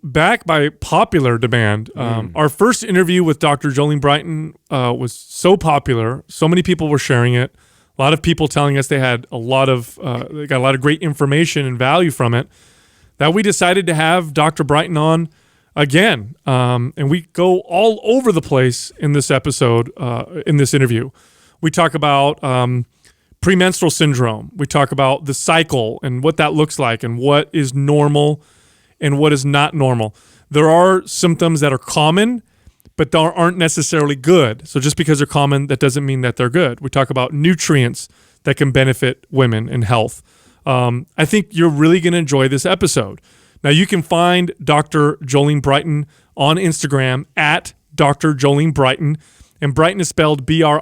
back by popular demand. Our first interview with Dr. Jolene Brighten was so popular. So many people were sharing it. A lot of people telling us they got a lot of great information and value from it, that we decided to have Dr. Brighten on again. And we go all over the place in this episode, in this interview. We talk about premenstrual syndrome. We talk about the cycle and what that looks like and what is normal and what is not normal. There are symptoms that are common, but they aren't necessarily good. So just because they're common, that doesn't mean that they're good. We talk about nutrients that can benefit women and health. I think you're really going to enjoy this episode. Now, you can find Dr. Jolene Brighten on Instagram at Dr. Jolene Brighten, and Brighten is spelled Brighten.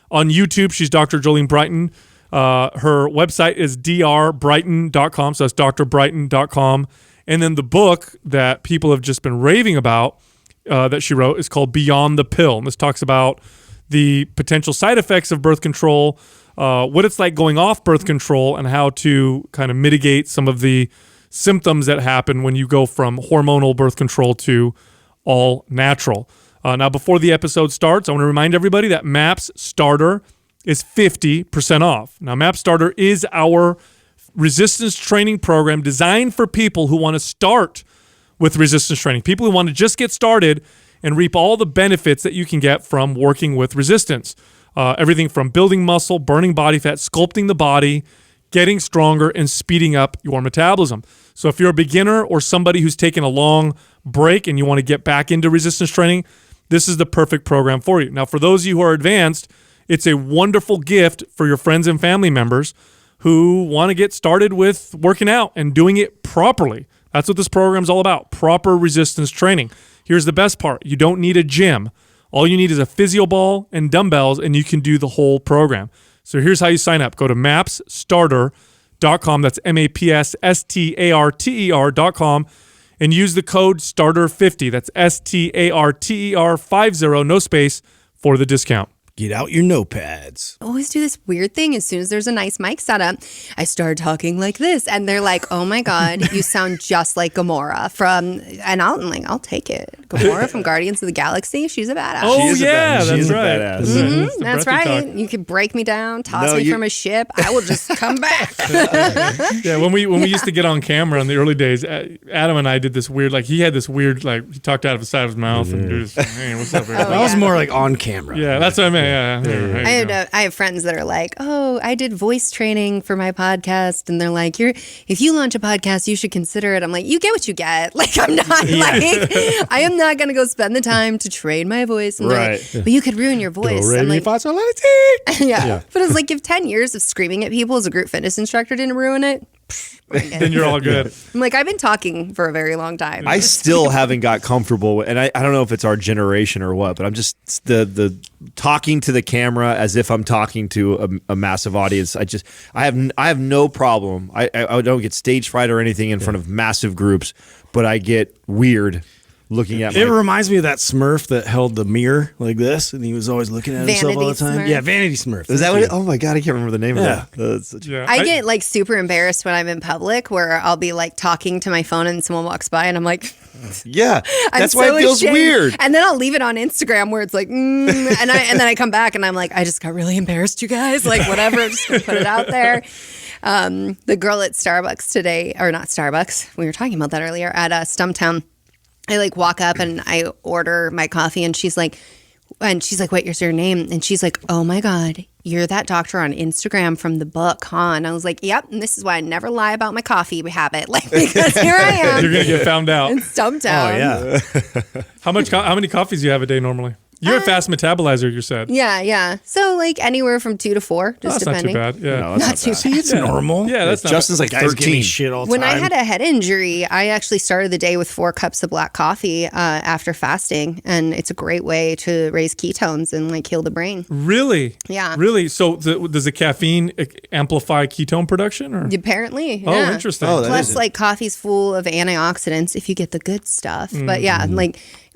On YouTube, she's Dr. Jolene Brighten. Her website is drbrighten.com, so that's drbrighten.com. And then the book that people have just been raving about that she wrote is called Beyond the Pill. And this talks about the potential side effects of birth control, what it's like going off birth control, and how to kind of mitigate some of the symptoms that happen when you go from hormonal birth control to all natural. Now, before the episode starts, I want to remind everybody that MAPS Starter is 50% off. Now, MAPS Starter is our resistance training program designed for people who want to start with resistance training, people who want to just get started and reap all the benefits that you can get from working with resistance. Everything from building muscle, burning body fat, sculpting the body, getting stronger, and speeding up your metabolism. So if you're a beginner or somebody who's taken a long break and you want to get back into resistance training, this is the perfect program for you. Now, for those of you who are advanced, it's a wonderful gift for your friends and family members who want to get started with working out and doing it properly. That's what this program is all about, proper resistance training. Here's the best part. You don't need a gym. All you need is a physio ball and dumbbells, and you can do the whole program. So here's how you sign up. Go to mapsstarter.com. That's MAPSSTARTER.com. And use the code STARTER50. That's STARTER50, no space, for the discount. Get out your notepads. I always do this weird thing. As soon as there's a nice mic set up, I start talking like this. And they're like, oh my God, you sound just like Gamora from, and I'll take it. Gamora from Guardians of the Galaxy. She's a badass. Oh, yeah, that's right. Mm-hmm, that's right. You could break me down, toss me from a ship. I will just come back. Yeah, when we used to get on camera in the early days, Adam and I did this weird, he had this weird, he talked out of the side of his mouth and do this, hey, what's up? That was more like on camera. Yeah, that's what I meant. Yeah. I have friends that are like, oh, I did voice training for my podcast, and they're like, if you launch a podcast, you should consider it. I'm like, you get what you get. I'm not I am not going to go spend the time to train my voice. And right. Like, but you could ruin your voice. I'm like, yeah. But it's like, if 10 years of screaming at people as a group fitness instructor didn't ruin it, then you're all good. I'm like, I've been talking for a very long time. I still haven't got comfortable with, and I don't know if it's our generation or what, but I'm just the talking to the camera as if I'm talking to a massive audience. I have no problem. I don't get stage fright or anything in front of massive groups, but I get weird looking at it. Reminds me of that Smurf that held the mirror like this, and he was always looking at himself all the time. Smurf. Yeah, Vanity Smurf. Is that what? Oh my God, I can't remember the name of that. I get super embarrassed when I'm in public, where I'll be talking to my phone and someone walks by, and I'm like, yeah, that's why it feels weird. And then I'll leave it on Instagram where it's like, and then I come back and I'm like, I just got really embarrassed, you guys. Whatever, I'm just gonna put it out there. The girl at Starbucks today, or not Starbucks, we were talking about that earlier, at Stumptown. I walk up and I order my coffee, and she's like, what's your name? And she's like, oh my God, you're that doctor on Instagram from the book, huh? And I was like, yep. And this is why I never lie about my coffee habit. Because here I am. You're going to get found out. In Stumptown. Oh, yeah. How many coffees do you have a day normally? You're a fast metabolizer, you said. Yeah. So anywhere from 2 to 4, just depending. Not too bad. Yeah, no, that's not too bad. It's normal. Yeah, that's Justin's like 13. Shit all the when time. I had a head injury, I actually started the day with 4 cups of black coffee after fasting, and it's a great way to raise ketones and heal the brain. Really? Yeah. Really? So does the caffeine amplify ketone production? Or? Apparently. Yeah. Oh, interesting. Plus, coffee's full of antioxidants if you get the good stuff. But yeah,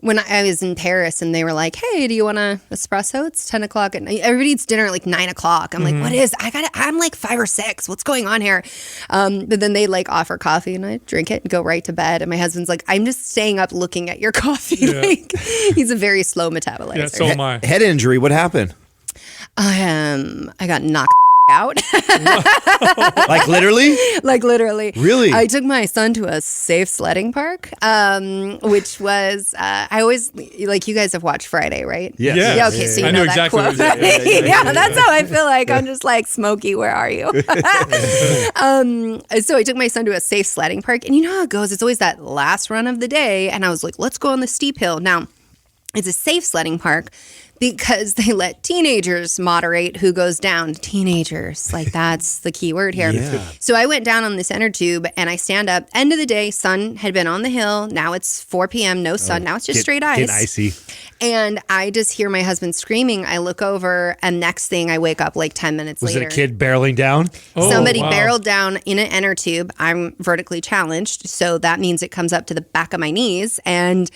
when I was in Paris and they were like, hey, do you want an espresso? It's 10 o'clock at night. Everybody eats dinner at like 9 o'clock. I'm like, what is, I'm like 5 or 6. What's going on here? But then they like offer coffee and I drink it and go right to bed. And my husband's like, I'm just staying up looking at your coffee. Yeah. Like, he's a very slow metabolizer. Yeah, so am I. Head injury. What happened? I got knocked out. Like literally? Like literally. Really? I took my son to a safe sledding park, which was, I always, like you guys have watched Friday, right? Yes. Yeah, okay, so you I know knew that exactly quote. what it was. Yeah, that's how I feel like. I'm just like, Smokey, where are you? So I took my son to a safe sledding park, and you know how it goes. It's always that last run of the day, and I was like, let's go on the steep hill. Now, it's a safe sledding park because they let teenagers moderate who goes down. Teenagers, like that's the key word here. Yeah. So I went down on this inner tube and I stand up. End of the day, sun had been on the hill. Now it's 4 p.m., no sun. Now it's just straight ice. Getting icy. And I just hear my husband screaming. I look over and next thing I wake up like 10 minutes Was later. it a kid barreling down? Oh, Somebody wow. barreled down in an inner tube. I'm vertically challenged, so that means it comes up to the back of my knees. And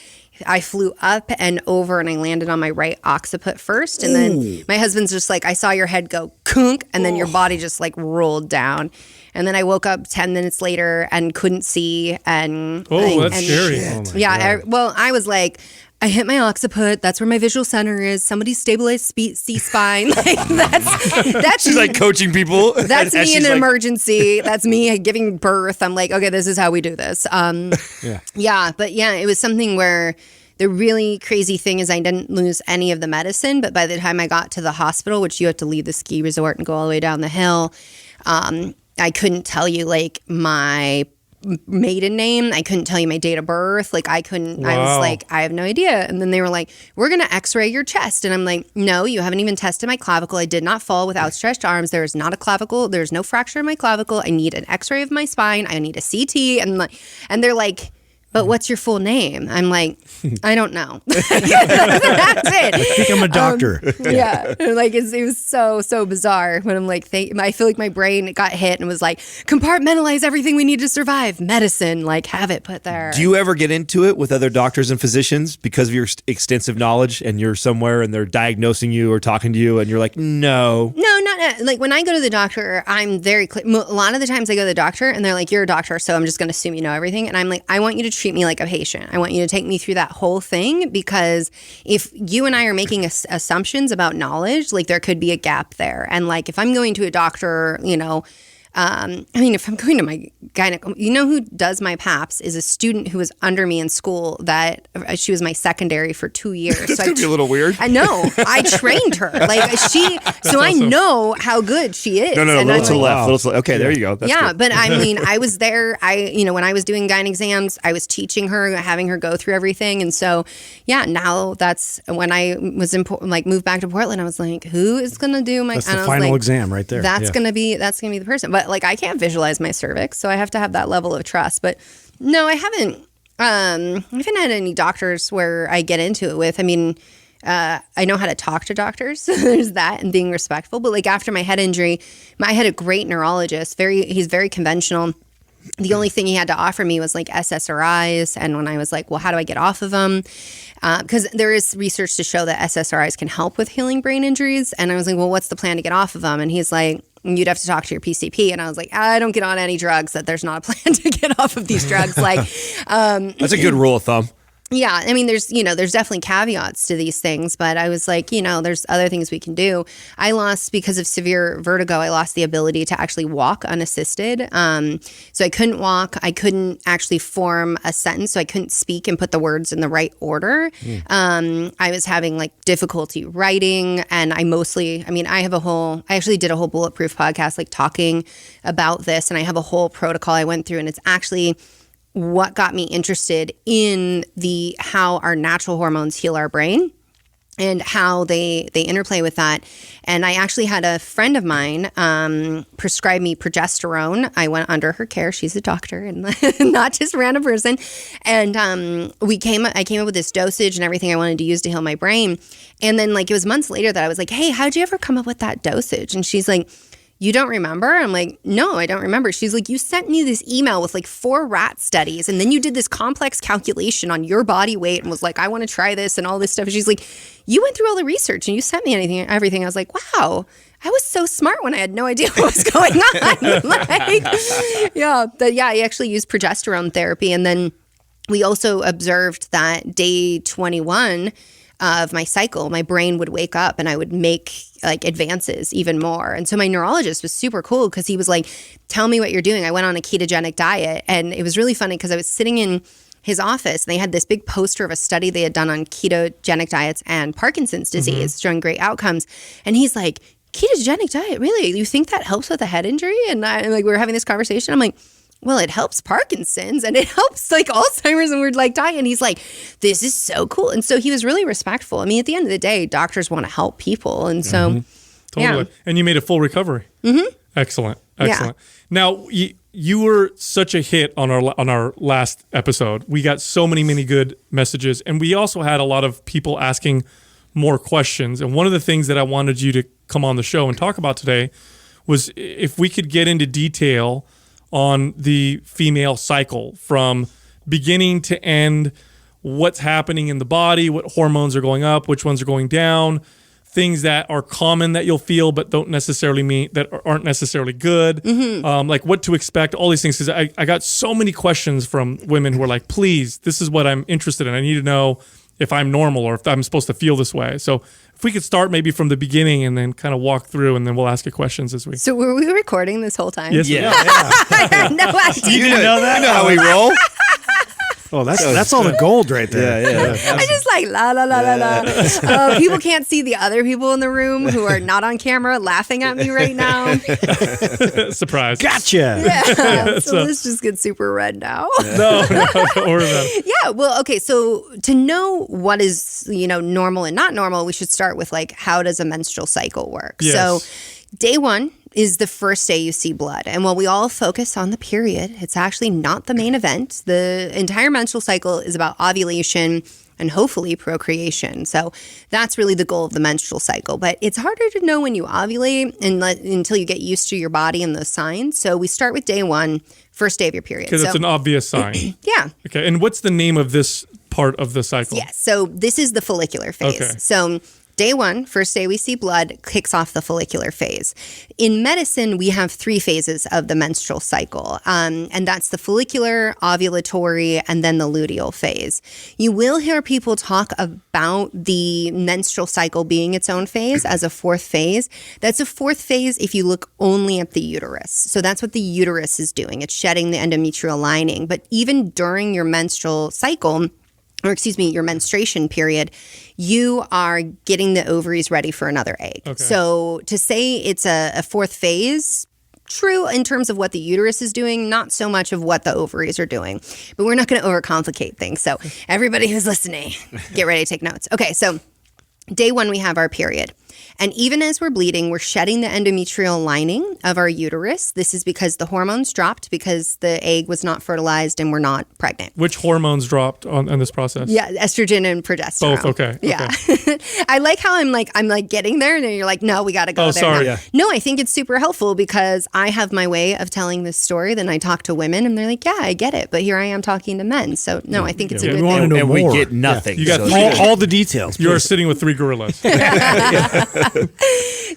I flew up and over and I landed on my right occiput first. And then my husband's just like, I saw your head go kunk, and then your body just like rolled down. And then I woke up 10 minutes later and couldn't see. And That's scary. yeah. I was like, I hit my occiput. That's where my visual center is. Somebody stabilize C-spine. Like that's She's like coaching people. that's And me she's in an like, emergency. That's me giving birth. I'm like, okay, this is how we do this. Yeah, but yeah, it was something where the really crazy thing is I didn't lose any of the medicine, but by the time I got to the hospital, which you have to leave the ski resort and go all the way down the hill, I couldn't tell you like my maiden name. I couldn't tell you my date of birth. Like I couldn't, I was Wow. like, I have no idea. And then they were like, we're going to x-ray your chest. And I'm like, no, you haven't even tested my clavicle. I did not fall with outstretched arms. There is not a clavicle. There's no fracture in my clavicle. I need an x-ray of my spine. I need a CT. And they're like, but what's your full name? I'm like, I don't know. That's it. I think I'm a doctor. Yeah. Like it was so bizarre when I'm like, I feel like my brain got hit and was like, compartmentalize everything we need to survive. Medicine, like have it put there. Do you ever get into it with other doctors and physicians because of your extensive knowledge and you're somewhere and they're diagnosing you or talking to you and you're like, no? No, not like when I go to the doctor, I'm very clear. A lot of the times I go to the doctor and they're like, you're a doctor, so I'm just going to assume you know everything. And I'm like, I want you to treat me like a patient. I want you to take me through that whole thing, because if you and I are making assumptions about knowledge, like there could be a gap there. And like if I'm going to a doctor, you know, I mean, if I'm going to my gynecologist, you know who does my PAPs is a student who was under me in school that she was my secondary for 2 years. That's So going to be a little weird. I know. I trained her. Like so I know how good she is. No, And little I'm to the like, left. Little to the left. Okay, there you go. That's yeah, good. but I mean, I was there. When I was doing gyne exams, I was teaching her, having her go through everything. And so, yeah, now that's when I was moved back to Portland. I was like, who is going to do my? That's and the I was final like, exam right there. That's Yeah. gonna be the person. But like, I can't visualize my cervix, so I have to have that level of trust. But no, I haven't. I haven't had any doctors where I get into it with. I mean, I know how to talk to doctors. So there's that, and being respectful. But like after my head injury, I had a great neurologist. He's very conventional. The only thing he had to offer me was like SSRIs. And when I was like, well, how do I get off of them? Because there is research to show that SSRIs can help with healing brain injuries. And I was like, well, what's the plan to get off of them? And he's like, you'd have to talk to your PCP. And I was like, I don't get on any drugs, that there's not a plan to get off of these drugs. Like, That's a good rule of thumb. yeah, I mean, there's definitely caveats to these things, but I was like, there's other things we can do. I lost, because of severe vertigo, I lost the ability to actually walk unassisted. So I couldn't walk. I couldn't actually form a sentence. So I couldn't speak and put the words in the right order. I was having like difficulty writing, and I actually did a whole Bulletproof podcast, like talking about this, and I have a whole protocol I went through, and it's actually what got me interested in how our natural hormones heal our brain and how they interplay with that. And I actually had a friend of mine prescribe me progesterone. I went under her care. She's a doctor and not just a random person. And I came up with this dosage and everything I wanted to use to heal my brain. And then like it was months later that I was like, hey, how'd you ever come up with that dosage? And she's like, you don't remember? I'm like, no, I don't remember. She's like, you sent me this email with like 4 rat studies, and then you did this complex calculation on your body weight and was like, I want to try this and all this stuff. And she's like, you went through all the research and you sent me everything. I was like, wow, I was so smart when I had no idea what was going on. I actually used progesterone therapy. And then we also observed that day 21 of my cycle, my brain would wake up and I would make like advances even more. And so my neurologist was super cool because he was like, tell me what you're doing. I went on a ketogenic diet, and it was really funny because I was sitting in his office and they had this big poster of a study they had done on ketogenic diets and Parkinson's disease showing great outcomes. And he's like, ketogenic diet, really? You think that helps with a head injury? And we were having this conversation. I'm like, well, it helps Parkinson's and it helps like Alzheimer's and we're like dying. And he's like, this is so cool. And so he was really respectful. I mean, at the end of the day, doctors want to help people. And so, Totally. yeah. And you made a full recovery. Excellent. Yeah. Now, you were such a hit on our last episode. We got so many good messages. And we also had a lot of people asking more questions. And one of the things that I wanted you to come on the show and talk about today was if we could get into detail on the female cycle from beginning to end, what's happening in the body, what hormones are going up, which ones are going down, things that are common that you'll feel but don't necessarily mean that aren't necessarily good, like what to expect, all these things. Because I got so many questions from women who are like, please, this is what I'm interested in. I need to know if I'm normal or if I'm supposed to feel this way. So if we could start maybe from the beginning and then kind of walk through, and then we'll ask you questions as we. So were we recording this whole time? Yes, Yeah. I had no idea. You didn't know that? You know how we roll? Oh, that's all the gold right there. Yeah. I just like la la la la la. People can't see the other people in the room who are not on camera laughing at me right now. Surprise. Gotcha. Yeah. So this just gets super red now. No, don't worry about it. Yeah. Well, okay. So to know what is, normal and not normal, we should start with like, how does a menstrual cycle work? Yes. So day 1 is the first day you see blood. And while we all focus on the period, it's actually not the main event. The entire menstrual cycle is about ovulation and hopefully procreation. So that's really the goal of the menstrual cycle. But it's harder to know when you ovulate until you get used to your body and those signs. So we start with day 1, first day of your period. Because it's an obvious sign. Yeah. Okay. And what's the name of this part of the cycle? Yes. So this is the follicular phase. Okay. So day 1, first day we see blood, kicks off the follicular phase. In medicine, we have 3 phases of the menstrual cycle, and that's the follicular, ovulatory, and then the luteal phase. You will hear people talk about the menstrual cycle being its own phase as a 4th phase. That's a 4th phase if you look only at the uterus. So that's what the uterus is doing. It's shedding the endometrial lining. But even during your menstrual cycle, your menstruation period, you are getting the ovaries ready for another egg. Okay. So to say it's a 4th phase, true in terms of what the uterus is doing, not so much of what the ovaries are doing. But we're not going to overcomplicate things. So everybody who's listening, get ready to take notes. Okay, so day 1, we have our period. And even as we're bleeding, we're shedding the endometrial lining of our uterus. This is because the hormones dropped because the egg was not fertilized and we're not pregnant. Which hormones dropped on this process? Yeah, estrogen and progesterone. Both, okay. Yeah. I like how I'm getting there and then you're like, no, we got to go there. Sorry. Now. Yeah. No, I think it's super helpful because I have my way of telling this story. Then I talk to women and they're like, yeah, I get it. But here I am talking to men. So no, I think it's a good we want to thing. know And more. we get nothing. You got so- all the details. You are please. sitting with 3 gorillas.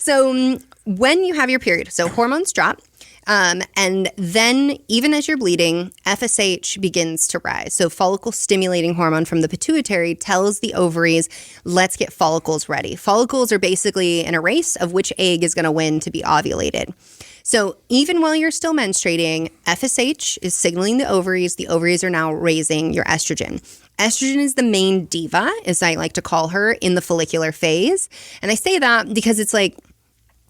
So when you have your period, so hormones drop. And then even as you're bleeding, FSH begins to rise. So follicle stimulating hormone from the pituitary tells the ovaries, let's get follicles ready. Follicles are basically in a race of which egg is going to win to be ovulated. So even while you're still menstruating, FSH is signaling the ovaries are now raising your estrogen. Estrogen is the main diva, as I like to call her, in the follicular phase. And I say that because it's like,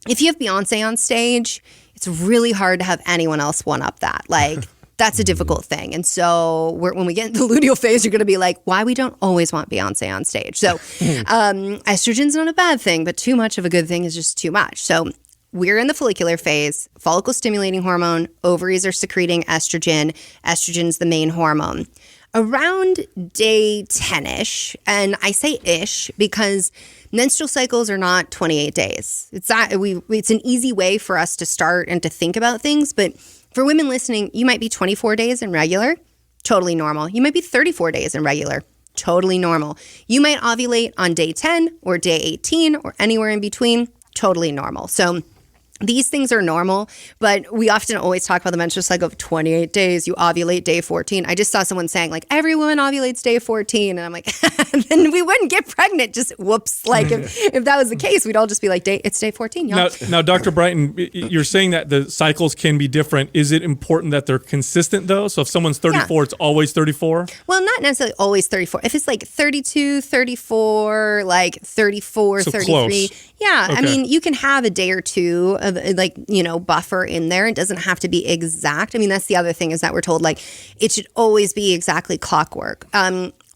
if you have Beyonce on stage, it's really hard to have anyone else one up that. Like, that's a difficult thing. And so when we get into the luteal phase, you're going to be like, why we don't always want Beyonce on stage. So estrogen's not a bad thing, but too much of a good thing is just too much. So we're in the follicular phase, follicle stimulating hormone, ovaries are secreting estrogen. Estrogen's the main hormone. Around day 10-ish, and I say ish because menstrual cycles are not 28 days. It's an easy way for us to start and to think about things, but for women listening, you might be 24 days in regular, totally normal. You might be 34 days in regular, totally normal. You might ovulate on day 10 or day 18 or anywhere in between, totally normal. So these things are normal, but we often always talk about the menstrual cycle of 28 days. You ovulate day 14. I just saw someone saying like every woman ovulates day 14. And I'm like, then we wouldn't get pregnant. Just whoops. Like if that was the case, we'd all just be like, it's day 14. Y'all. Now, Dr. Brighten, you're saying that the cycles can be different. Is it important that they're consistent though? So if someone's 34, it's always 34? Well, not necessarily always 34. If it's like 32, 34, like 34, so 33. Close. Yeah. Okay. I mean, you can have a day or two of like, buffer in there. It doesn't have to be exact. I mean, that's the other thing is that we're told like it should always be exactly clockwork.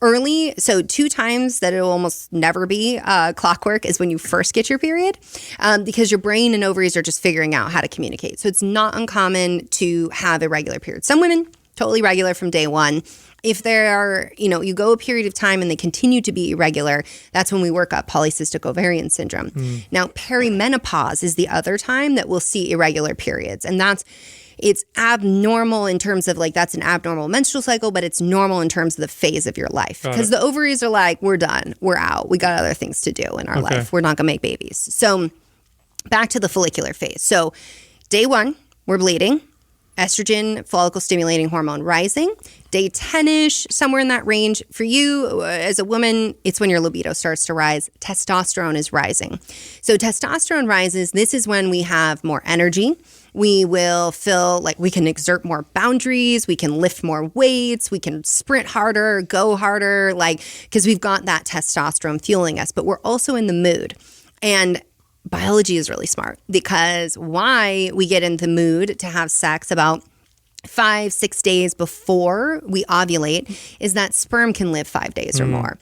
Early, so 2 times that it'll almost never be clockwork is when you first get your period because your brain and ovaries are just figuring out how to communicate. So it's not uncommon to have irregular periods. Some women, totally regular from day 1. If there are, you go a period of time and they continue to be irregular, that's when we work up polycystic ovarian syndrome. Now, perimenopause is the other time that we'll see irregular periods. And it's abnormal in terms of like, that's an abnormal menstrual cycle, but it's normal in terms of the phase of your life. Because the ovaries are like, we're done, we're out. We got other things to do in our life. We're not going to make babies. So back to the follicular phase. So day 1, we're bleeding. Estrogen, follicle stimulating hormone rising. Day 10-ish, somewhere in that range. For you as a woman, it's when your libido starts to rise. Testosterone is rising. So testosterone rises. This is when we have more energy. We will feel like we can exert more boundaries. We can lift more weights. We can sprint harder, go harder, because we've got that testosterone fueling us. But we're also in the mood. And biology is really smart because why we get in the mood to have sex about 5-6 days before we ovulate is that sperm can live 5 days or more.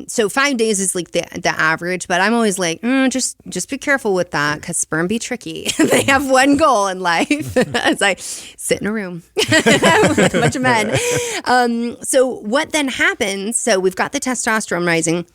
So 5 days is like the average, but I'm always like, just be careful with that because sperm be tricky. They have one goal in life as I sit in a room with a bunch of men. So what then happens? So we've got the testosterone rising.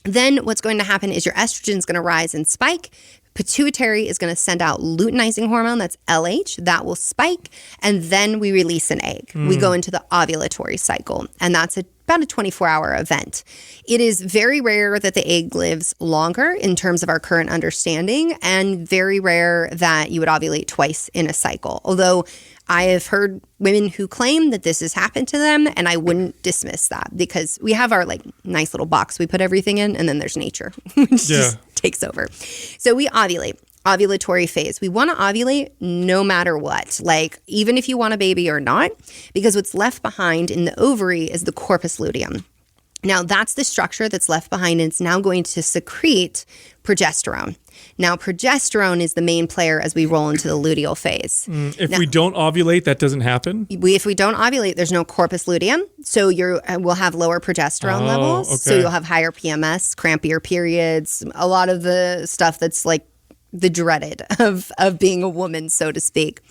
Then what's going to happen is your estrogen is going to rise and spike. Pituitary is going to send out luteinizing hormone, that's LH, that will spike, and then we release an egg. We go into the ovulatory cycle, and that's about a 24-hour event. It is very rare that the egg lives longer in terms of our current understanding, and very rare that you would ovulate twice in a cycle. Although I have heard women who claim that this has happened to them, and I wouldn't dismiss that because we have our nice little box we put everything in, and then there's nature, which just takes over. So we ovulate. Ovulatory phase. We want to ovulate no matter what, even if you want a baby or not, because what's left behind in the ovary is the corpus luteum. Now, that's the structure that's left behind, and it's now going to secrete progesterone. Now, progesterone is the main player as we roll into the luteal phase. If we don't ovulate, that doesn't happen? If we don't ovulate, there's no corpus luteum, so we'll have lower progesterone levels. Okay. So you'll have higher PMS, crampier periods, a lot of the stuff that's the dreaded of being a woman, so to speak.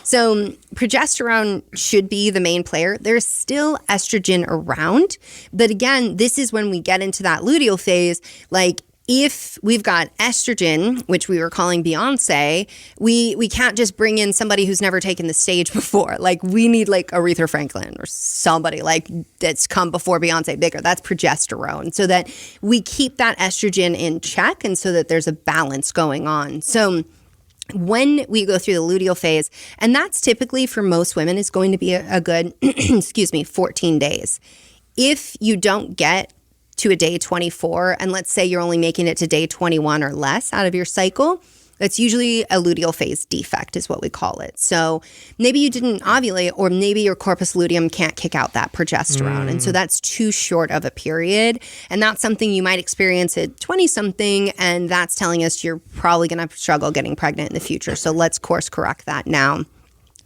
So progesterone should be the main player. There's still estrogen around. But again, this is when we get into that luteal phase. If we've got estrogen, which we were calling Beyonce, we can't just bring in somebody who's never taken the stage before. We need Aretha Franklin or somebody that's come before Beyonce bigger. That's progesterone, so that we keep that estrogen in check and so that there's a balance going on. So when we go through the luteal phase, and that's typically for most women is going to be a good, 14 days. If you don't get to a day 24, and let's say you're only making it to day 21 or less out of your cycle, that's usually a luteal phase defect is what we call it. So maybe you didn't ovulate, or maybe your corpus luteum can't kick out that progesterone. And so that's too short of a period. And that's something you might experience at 20-something, and that's telling us you're probably going to struggle getting pregnant in the future. So let's course correct that now.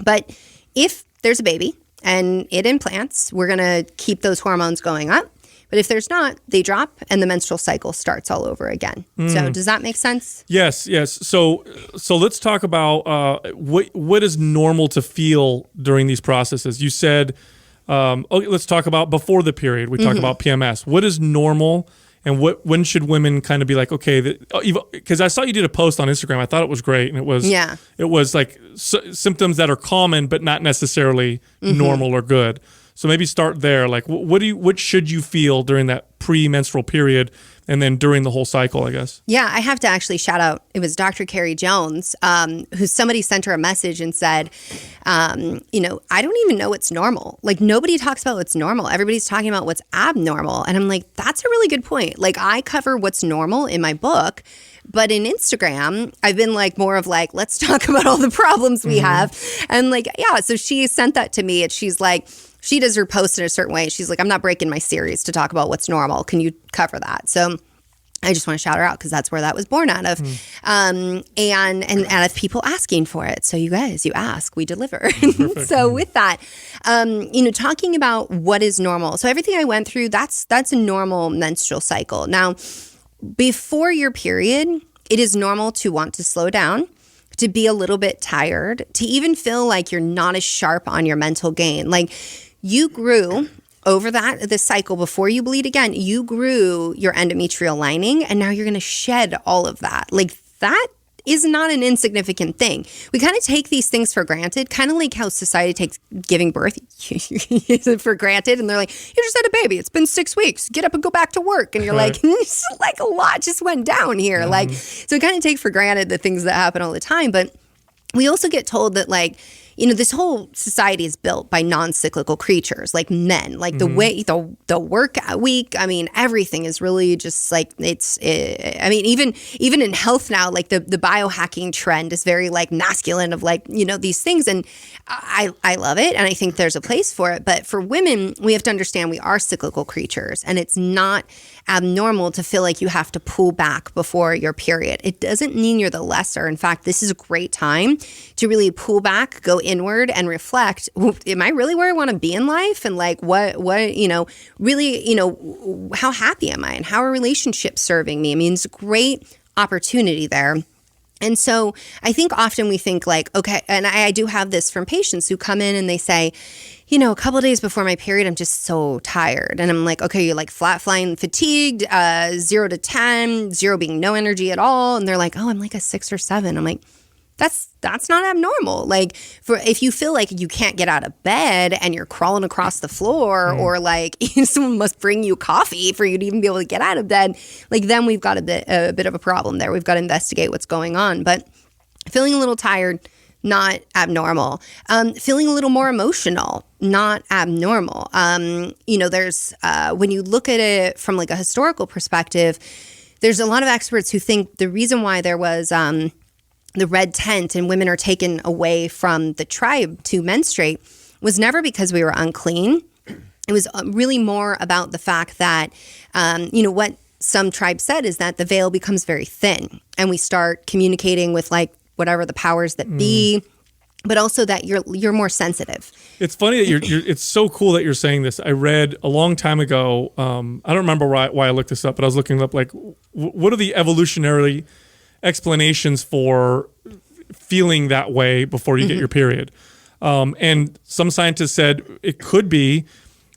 But if there's a baby and it implants, we're going to keep those hormones going up. But if there's not, they drop and the menstrual cycle starts all over again. So does that make sense? Yes. So let's talk about what is normal to feel during these processes. You said Okay, let's talk about before the period. We talk about PMS. What is normal, and when should women kind of be like, okay, because I saw you did a post on Instagram. I thought it was great, and it was like symptoms that are common but not necessarily normal or good. So maybe start there. Like, what should you feel during that premenstrual period, and then during the whole cycle, I guess? Yeah, I have to actually shout out. It was Dr. Carrie Jones, who somebody sent her a message and said, I don't even know what's normal. Like, nobody talks about what's normal. Everybody's talking about what's abnormal. And I'm like, that's a really good point. Like, I cover what's normal in my book. But in Instagram, I've been like more of like, let's talk about all the problems we have. And like, yeah, so she sent that to me, and she's like, she does her post in a certain way. She's like, I'm not breaking my series to talk about what's normal. Can you cover that? So I just want to shout her out because that's where that was born out of. And out of people asking for it. So you guys, you ask, we deliver. So with that, talking about what is normal. So everything I went through, that's a normal menstrual cycle. Now, before your period, it is normal to want to slow down, to be a little bit tired, to even feel like you're not as sharp on your mental gain. Like, you grew over this cycle before you bleed again, you grew your endometrial lining, and now you're going to shed all of that. Like, that is not an insignificant thing. We kind of take these things for granted, kind of like how society takes giving birth for granted. And they're like, you just had a baby. It's been 6 weeks. Get up and go back to work. And you're like, like a lot just went down here. Like, so we kind of take for granted the things that happen all the time. But we also get told that, like, this whole society is built by non-cyclical creatures, like men, like the way, the work week. I mean, everything is really just like, even in health now, like the biohacking trend is very like masculine of like, these things. And I love it. And I think there's a place for it. But for women, we have to understand we are cyclical creatures, and it's not abnormal to feel like you have to pull back before your period. It doesn't mean you're the lesser. In fact, this is a great time to really pull back, go inward, and reflect. Am I really where I want to be in life? And like, what, really, how happy am I? And how are relationships serving me? I mean, it's a great opportunity there. And so I think often we think like, okay, and I do have this from patients who come in and they say, a couple of days before my period, I'm just so tired. And I'm like, okay, you're like flat flying fatigued, 0 to 10, 0 being no energy at all. And they're like, oh, I'm like a 6 or 7. I'm like, that's not abnormal. Like, if you feel like you can't get out of bed and you're crawling across the floor, or like someone must bring you coffee for you to even be able to get out of bed, like then we've got a bit of a problem there. We've got to investigate what's going on. But feeling a little tired, not abnormal. Feeling a little more emotional, not abnormal. There's when you look at it from like a historical perspective, there's a lot of experts who think the reason why there was the red tent and women are taken away from the tribe to menstruate was never because we were unclean. It was really more about the fact that, what some tribes said is that the veil becomes very thin and we start communicating with like whatever the powers that be, but also that you're more sensitive. It's funny that it's so cool that you're saying this. I read a long time ago, I don't remember why I looked this up, but I was looking up like, what are the evolutionary explanations for feeling that way before you get your period? And some scientists said it could be,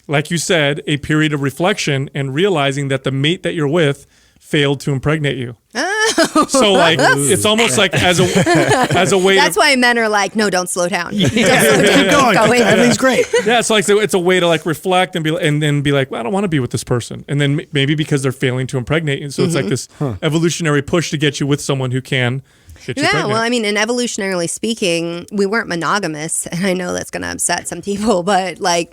like you said, a period of reflection and realizing that the mate that you're with failed to impregnate you. Oh. So like it's almost like as a way. That's why men are like, no, don't slow down. Keep going. Everything's great. Yeah, so like it's a way to like reflect and then be like, well, I don't want to be with this person, and then maybe because they're failing to impregnate you, so it's like this evolutionary push to get you with someone who can. Yeah, well, I mean, and evolutionarily speaking, we weren't monogamous, and I know that's going to upset some people, but like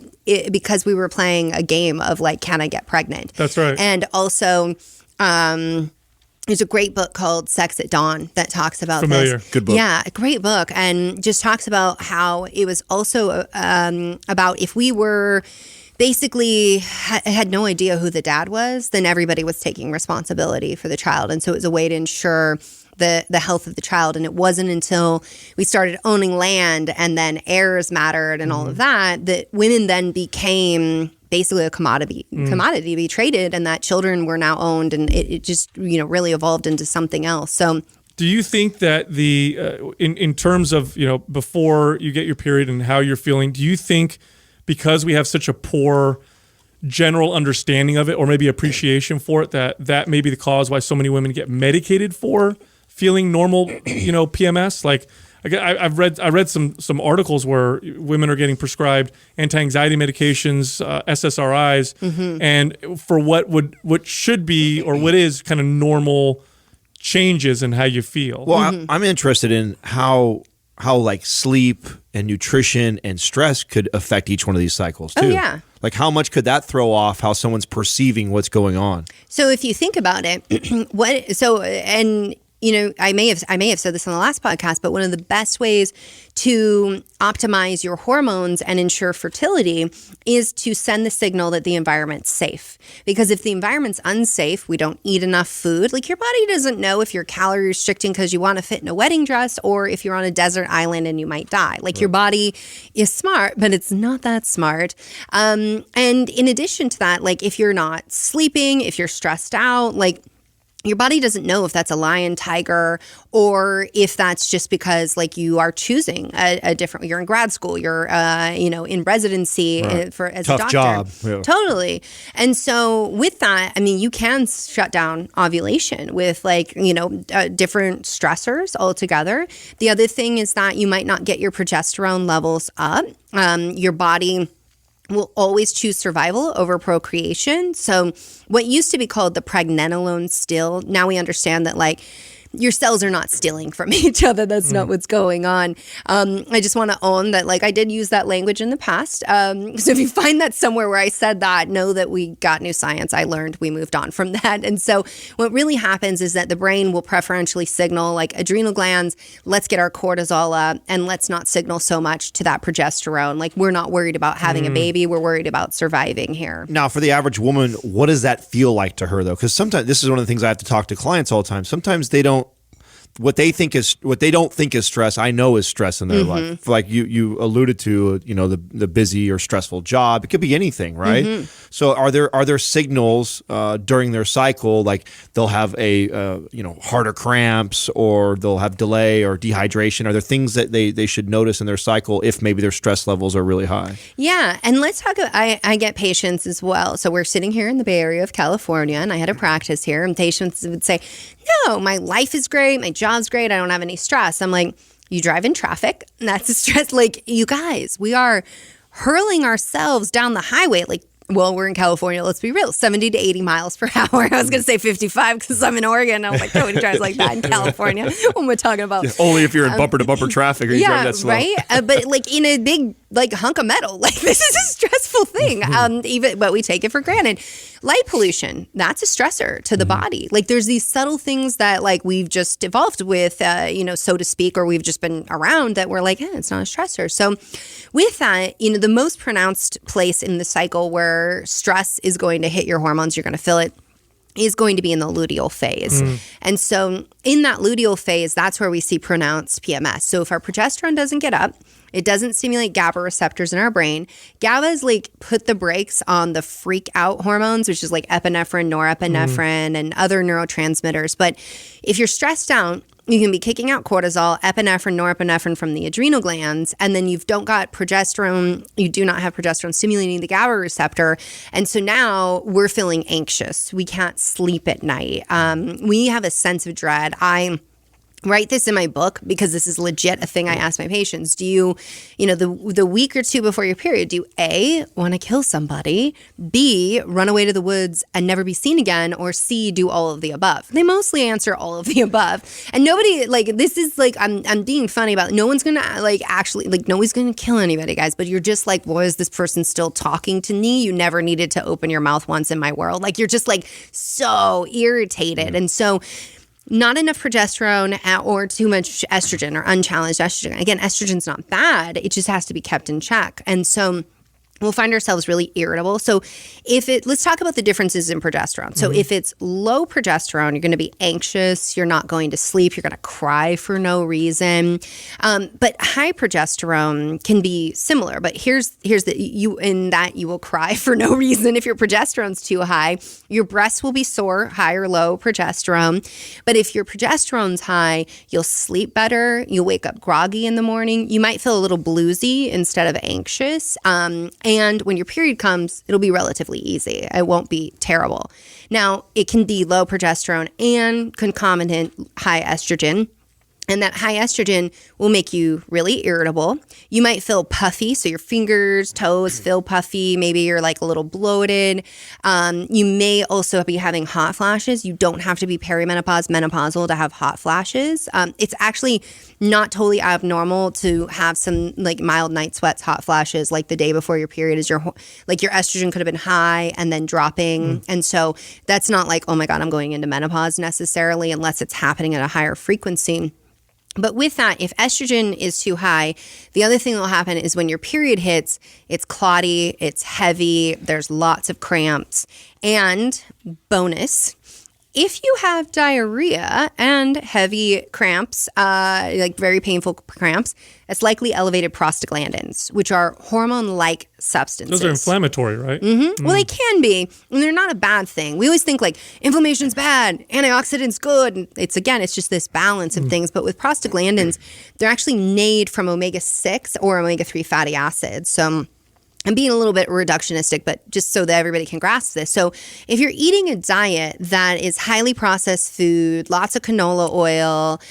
because we were playing a game of like, can I get pregnant? That's right. And also, there's a great book called Sex at Dawn that talks about Familiar. this. Good book. Yeah, a great book, and just talks about how it was also about if we were basically had no idea who the dad was, then everybody was taking responsibility for the child, and so it was a way to ensure the health of the child. And it wasn't until we started owning land and then heirs mattered and all of that women then became basically a commodity to be traded, and that children were now owned, and it just really evolved into something else. So do you think that in terms of before you get your period and how you're feeling, do you think because we have such a poor general understanding of it, or maybe appreciation for it, that may be the cause why so many women get medicated for feeling normal, PMS. Like I read some articles where women are getting prescribed anti-anxiety medications, SSRIs, and for what should be or what is kind of normal changes in how you feel. Well, I'm interested in how like sleep and nutrition and stress could affect each one of these cycles too. Oh, yeah. Like how much could that throw off how someone's perceiving what's going on? So if you think about it, I may have said this on the last podcast, but one of the best ways to optimize your hormones and ensure fertility is to send the signal that the environment's safe. Because if the environment's unsafe, we don't eat enough food. Like your body doesn't know if you're calorie restricting because you want to fit in a wedding dress or if you're on a desert island and you might die. Like your body is smart, but it's not that smart. And in addition to that, like if you're not sleeping, if you're stressed out, like your body doesn't know if that's a lion, tiger, or if that's just because like you are choosing a different, you're in grad school, you're, in residency as a doctor. Tough job. Yeah. Totally. And so with that, I mean, you can shut down ovulation with different stressors altogether. The other thing is that you might not get your progesterone levels up. Your body will always choose survival over procreation. So what used to be called the pregnenolone steal, now we understand that like your cells are not stealing from each other. That's not what's going on. I just want to own that, like, I did use that language in the past. So if you find that somewhere where I said that, know that we got new science. I learned, we moved on from that. And so what really happens is that the brain will preferentially signal, like, adrenal glands, let's get our cortisol up and let's not signal so much to that progesterone. Like, we're not worried about having a baby. We're worried about surviving here. Now, for the average woman, what does that feel like to her, though? Because sometimes this is one of the things I have to talk to clients all the time. Sometimes they don't. What they don't think is stress, I know is stress in their life. Like you alluded to, the busy or stressful job. It could be anything, right? So are there signals during their cycle, like they'll have a harder cramps, or they'll have delay or dehydration? Are there things that they should notice in their cycle if maybe their stress levels are really high? Yeah, and let's talk about, I get patients as well. So we're sitting here in the Bay Area of California, and I had a practice here, and patients would say, no, my life is great, my job's great, I don't have any stress. I'm like, you drive in traffic, and that's a stress. Like, you guys, we are hurling ourselves down the highway. Like, well, we're in California, let's be real, 70 to 80 miles per hour. I was going to say 55 because I'm in Oregon. I was like, nobody drives like that in California when we're talking about. Yeah, only if you're in bumper-to-bumper traffic or you drive that slow. Right? But like in a big hunk of metal, like this is a stressful thing, but we take it for granted. Light pollution, that's a stressor to the body. Like there's these subtle things that like we've just evolved with, so to speak, or we've just been around that we're like, it's not a stressor. So with that, the most pronounced place in the cycle where stress is going to hit your hormones, you're going to feel it, is going to be in the luteal phase. And so in that luteal phase, that's where we see pronounced PMS. So if our progesterone doesn't get up, it doesn't stimulate GABA receptors in our brain. GABA is like put the brakes on the freak out hormones, which is like epinephrine, norepinephrine, and other neurotransmitters. But if you're stressed out, you can be kicking out cortisol, epinephrine, norepinephrine from the adrenal glands, and then you don't got progesterone, you do not have progesterone stimulating the GABA receptor. And so now we're feeling anxious. We can't sleep at night. We have a sense of dread. I write this in my book because this is legit a thing I ask my patients. Do you, the week or two before your period, do you A, want to kill somebody, B, run away to the woods and never be seen again, or C, do all of the above? They mostly answer all of the above. And nobody, this is I'm being funny about it. No one's going to nobody's going to kill anybody, guys, but you're just like, why is this person still talking to me? You never needed to open your mouth once in my world. Like, you're just so irritated. And so not enough progesterone or too much estrogen or unchallenged estrogen. Again, estrogen's not bad. It just has to be kept in check. And so we'll find ourselves really irritable. So let's talk about the differences in progesterone. So if it's low progesterone, you're going to be anxious. You're not going to sleep. You're going to cry for no reason. But high progesterone can be similar. But here's you will cry for no reason if your progesterone's too high. Your breasts will be sore, high or low progesterone. But if your progesterone's high, you'll sleep better. You'll wake up groggy in the morning. You might feel a little bluesy instead of anxious. And when your period comes, it'll be relatively easy. It won't be terrible. Now, it can be low progesterone and concomitant high estrogen. And that high estrogen will make you really irritable. You might feel puffy, so your fingers, toes feel puffy. Maybe you're like a little bloated. You may also be having hot flashes. You don't have to be perimenopause, menopausal to have hot flashes. It's actually not totally abnormal to have some like mild night sweats, hot flashes, like the day before your period is your estrogen could have been high and then dropping. And so that's not like, oh my God, I'm going into menopause necessarily, unless it's happening at a higher frequency. But with that, if estrogen is too high, the other thing that will happen is when your period hits, it's clotty, it's heavy, there's lots of cramps. And bonus, if you have diarrhea and heavy cramps, like very painful cramps, it's likely elevated prostaglandins, which are hormone-like substances. Those are inflammatory, right? Well, they can be, and they're not a bad thing. We always think like inflammation's bad, antioxidants good. And it's just this balance of things. But with prostaglandins, they're actually made from omega-6 or omega-3 fatty acids. So I'm being a little bit reductionistic, but just so that everybody can grasp this. So if you're eating a diet that is highly processed food, lots of canola oil,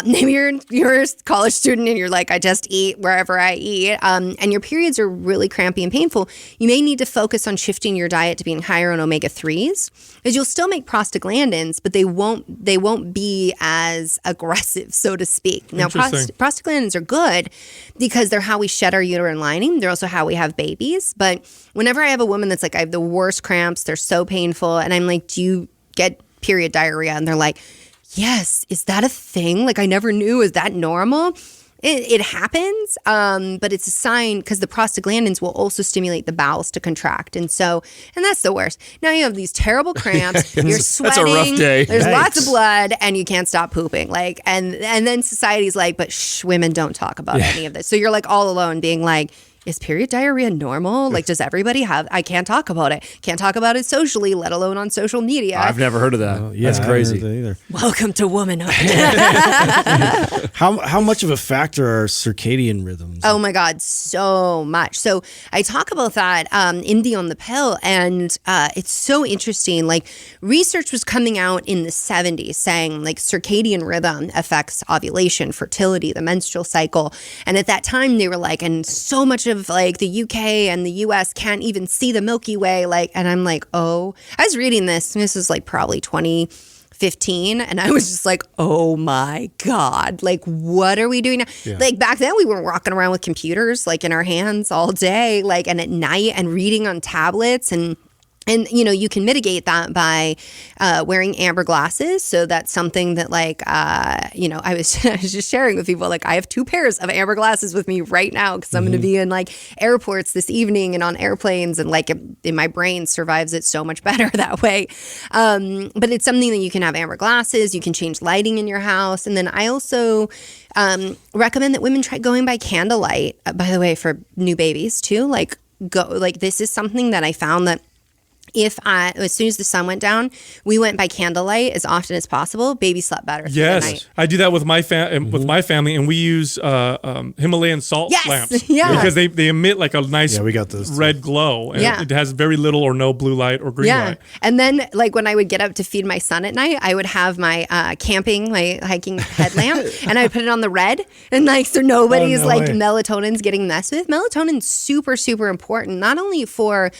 maybe you're a college student and you're like, I just eat wherever I eat, and your periods are really crampy and painful, you may need to focus on shifting your diet to being higher on omega-3s, because you'll still make prostaglandins, but they won't be as aggressive, so to speak. Now, prostaglandins are good because they're how we shed our uterine lining. They're also how we have babies. But whenever I have a woman that's like, I have the worst cramps, they're so painful, and I'm like, do you get period diarrhea? And they're like, yes. Is that a thing? Like, I never knew. Is that normal? It happens, but it's a sign because the prostaglandins will also stimulate the bowels to contract. And that's the worst. Now you have these terrible cramps, you're sweating, that's a rough day. there's lots of blood, and you can't stop pooping. Like, and then society's like, but shh, women don't talk about any of this. So you're like all alone being like, is period diarrhea normal? Like, does everybody have? I can't talk about it. Can't talk about it socially, let alone on social media. I've never heard of that. That's crazy. I haven't heard that either. Welcome to womanhood. How much of a factor are circadian rhythms? Oh my God, so much. So I talk about that in the On the Pill, and it's so interesting. Like, research was coming out in the 70s saying like circadian rhythm affects ovulation, fertility, the menstrual cycle. And at that time they were like, and so much of like the UK and the US can't even see the Milky Way. Like, and I'm like, oh, I was reading this, and this is like probably 2015, and I was just like, oh my God, like, what are we doing now? Yeah. Like, back then we were walking around with computers like in our hands all day, like, and at night, and reading on tablets, and you know, you can mitigate that by wearing amber glasses. So that's something that, like, you know, I was just sharing with people, like, I have 2 pairs of amber glasses with me right now because I'm going to be in like airports this evening and on airplanes, and like in my brain survives it so much better that way. But it's something that you can have amber glasses. You can change lighting in your house. And then I also recommend that women try going by candlelight, by the way, for new babies too. Like, this is something that I found that as soon as the sun went down, we went by candlelight as often as possible. Baby slept better through the night. I do that with my family, and we use Himalayan salt lamps because they emit like a nice red glow, and it has very little or no blue light or green light. And then, like, when I would get up to feed my son at night, I would have my my hiking headlamp, and I would put it on the red, and like, so nobody's melatonin's getting messed with. Melatonin's super, super important, not only for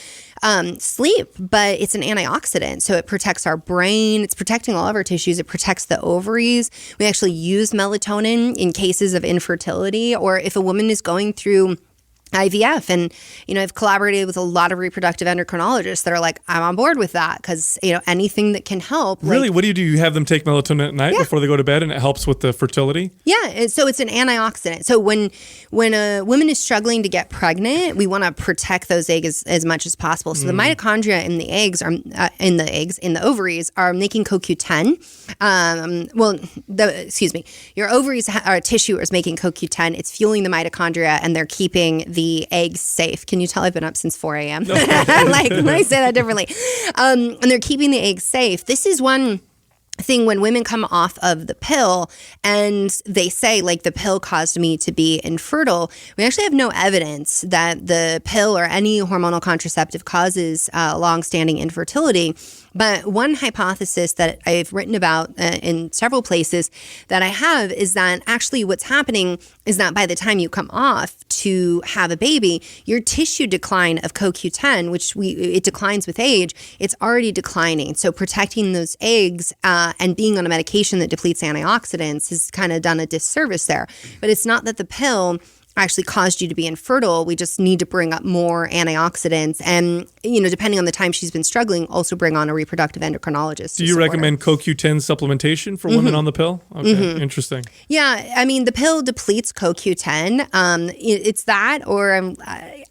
sleep, but it's an antioxidant. So it protects our brain. It's protecting all of our tissues. It protects the ovaries. We actually use melatonin in cases of infertility, or if a woman is going through IVF. And, you know, I've collaborated with a lot of reproductive endocrinologists that are like, I'm on board with that, because, you know, anything that can help. Really? What do? You have them take melatonin at night before they go to bed, and it helps with the fertility? Yeah. So it's an antioxidant. So when a woman is struggling to get pregnant, we want to protect those eggs as much as possible. So the mitochondria in the eggs in the ovaries are making CoQ10. Your ovaries tissue is making CoQ10. It's fueling the mitochondria, and they're keeping the eggs safe. Can you tell I've been up since 4 a.m.? Like, let me say that differently. And they're keeping the eggs safe. This is one thing when women come off of the pill and they say like the pill caused me to be infertile. We actually have no evidence that the pill or any hormonal contraceptive causes long-standing infertility. But one hypothesis that I've written about in several places that I have is that actually what's happening is that by the time you come off to have a baby, your tissue decline of CoQ10, which it declines with age, it's already declining. So protecting those eggs and being on a medication that depletes antioxidants has kind of done a disservice there. But it's not that the pill actually caused you to be infertile. We just need to bring up more antioxidants and, depending on the time she's been struggling, also bring on a reproductive endocrinologist. Do you recommend CoQ10 supplementation for women on the pill? Okay, interesting. Yeah, I mean, the pill depletes CoQ10. It's that, or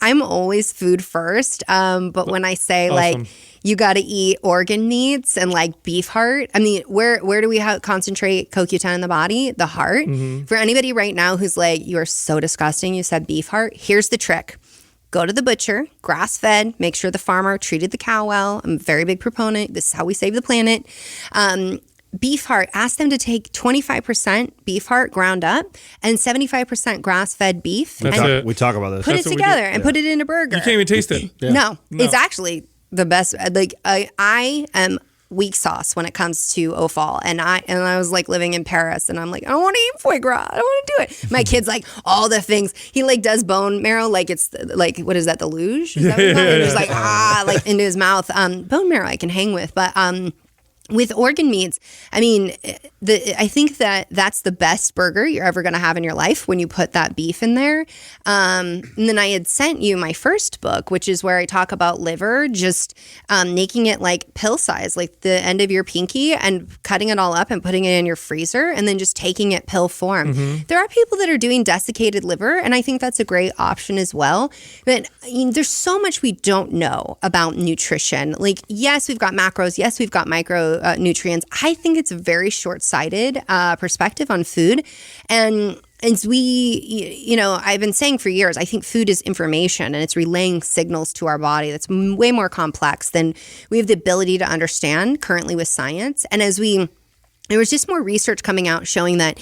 I'm always food first. But when I say Awesome. you got to eat organ meats and like beef heart. I mean, where do we concentrate CoQ10 in the body? The heart. For anybody right now who's like, you are so disgusting, you said beef heart. Here's the trick. Go to the butcher, grass-fed, make sure the farmer treated the cow well. I'm a very big proponent. This is how we save the planet. Beef heart, ask them to take 25% beef heart ground up and 75% grass-fed beef. That's and it. We talk about this. put That's it what we together do. and put it in a burger. You can't even taste it. No, it's actually the best. Like I am weak sauce when it comes to offal, and I was like living in Paris, and I'm like, I don't want to eat foie gras. I don't want to do it. My kid's like all the things. He like does bone marrow, like it's like what is that? The luge? Is that what it's called? And he's like like into his mouth. Bone marrow I can hang with, but with organ meats, I mean, I think that's the best burger you're ever going to have in your life when you put that beef in there. And then I had sent you my first book, which is where I talk about liver, just making it like pill size, like the end of your pinky, and cutting it all up and putting it in your freezer, and then just taking it pill form. There are people that are doing desiccated liver, and I think that's a great option as well. But there's so much we don't know about nutrition. Like, yes, we've got macros. Yes, we've got micro nutrients. I think it's a very short-sighted perspective on food. And as I've been saying for years, I think food is information and it's relaying signals to our body that's way more complex than we have the ability to understand currently with science. And there was just more research coming out showing that,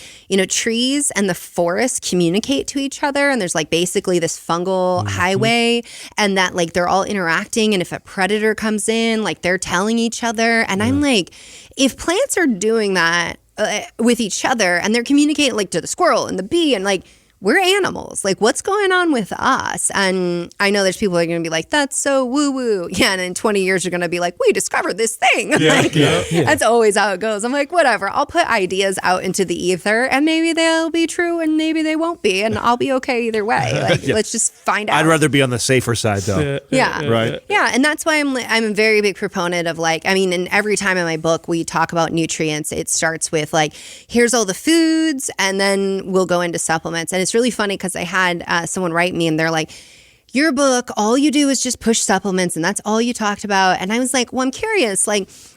trees and the forest communicate to each other. And there's like basically this fungal highway, and that like they're all interacting. And if a predator comes in, like they're telling each other. And I'm like, if plants are doing that with each other and they're communicating like to the squirrel and the bee, and like, we're animals. Like, what's going on with us? And I know there's people that are going to be like, that's so woo-woo. Yeah, and in 20 years, you're going to be like, we discovered this thing. That's always how it goes. I'm like, whatever. I'll put ideas out into the ether, and maybe they'll be true, and maybe they won't be, and I'll be okay either way. Like, let's just find out. I'd rather be on the safer side, though. Right? Yeah, and that's why I'm a very big proponent of and every time in my book we talk about nutrients, it starts with like, here's all the foods, and then we'll go into supplements. And it's really funny because I had someone write me and they're like, your book, all you do is just push supplements and that's all you talked about. And I was like, well, I'm curious,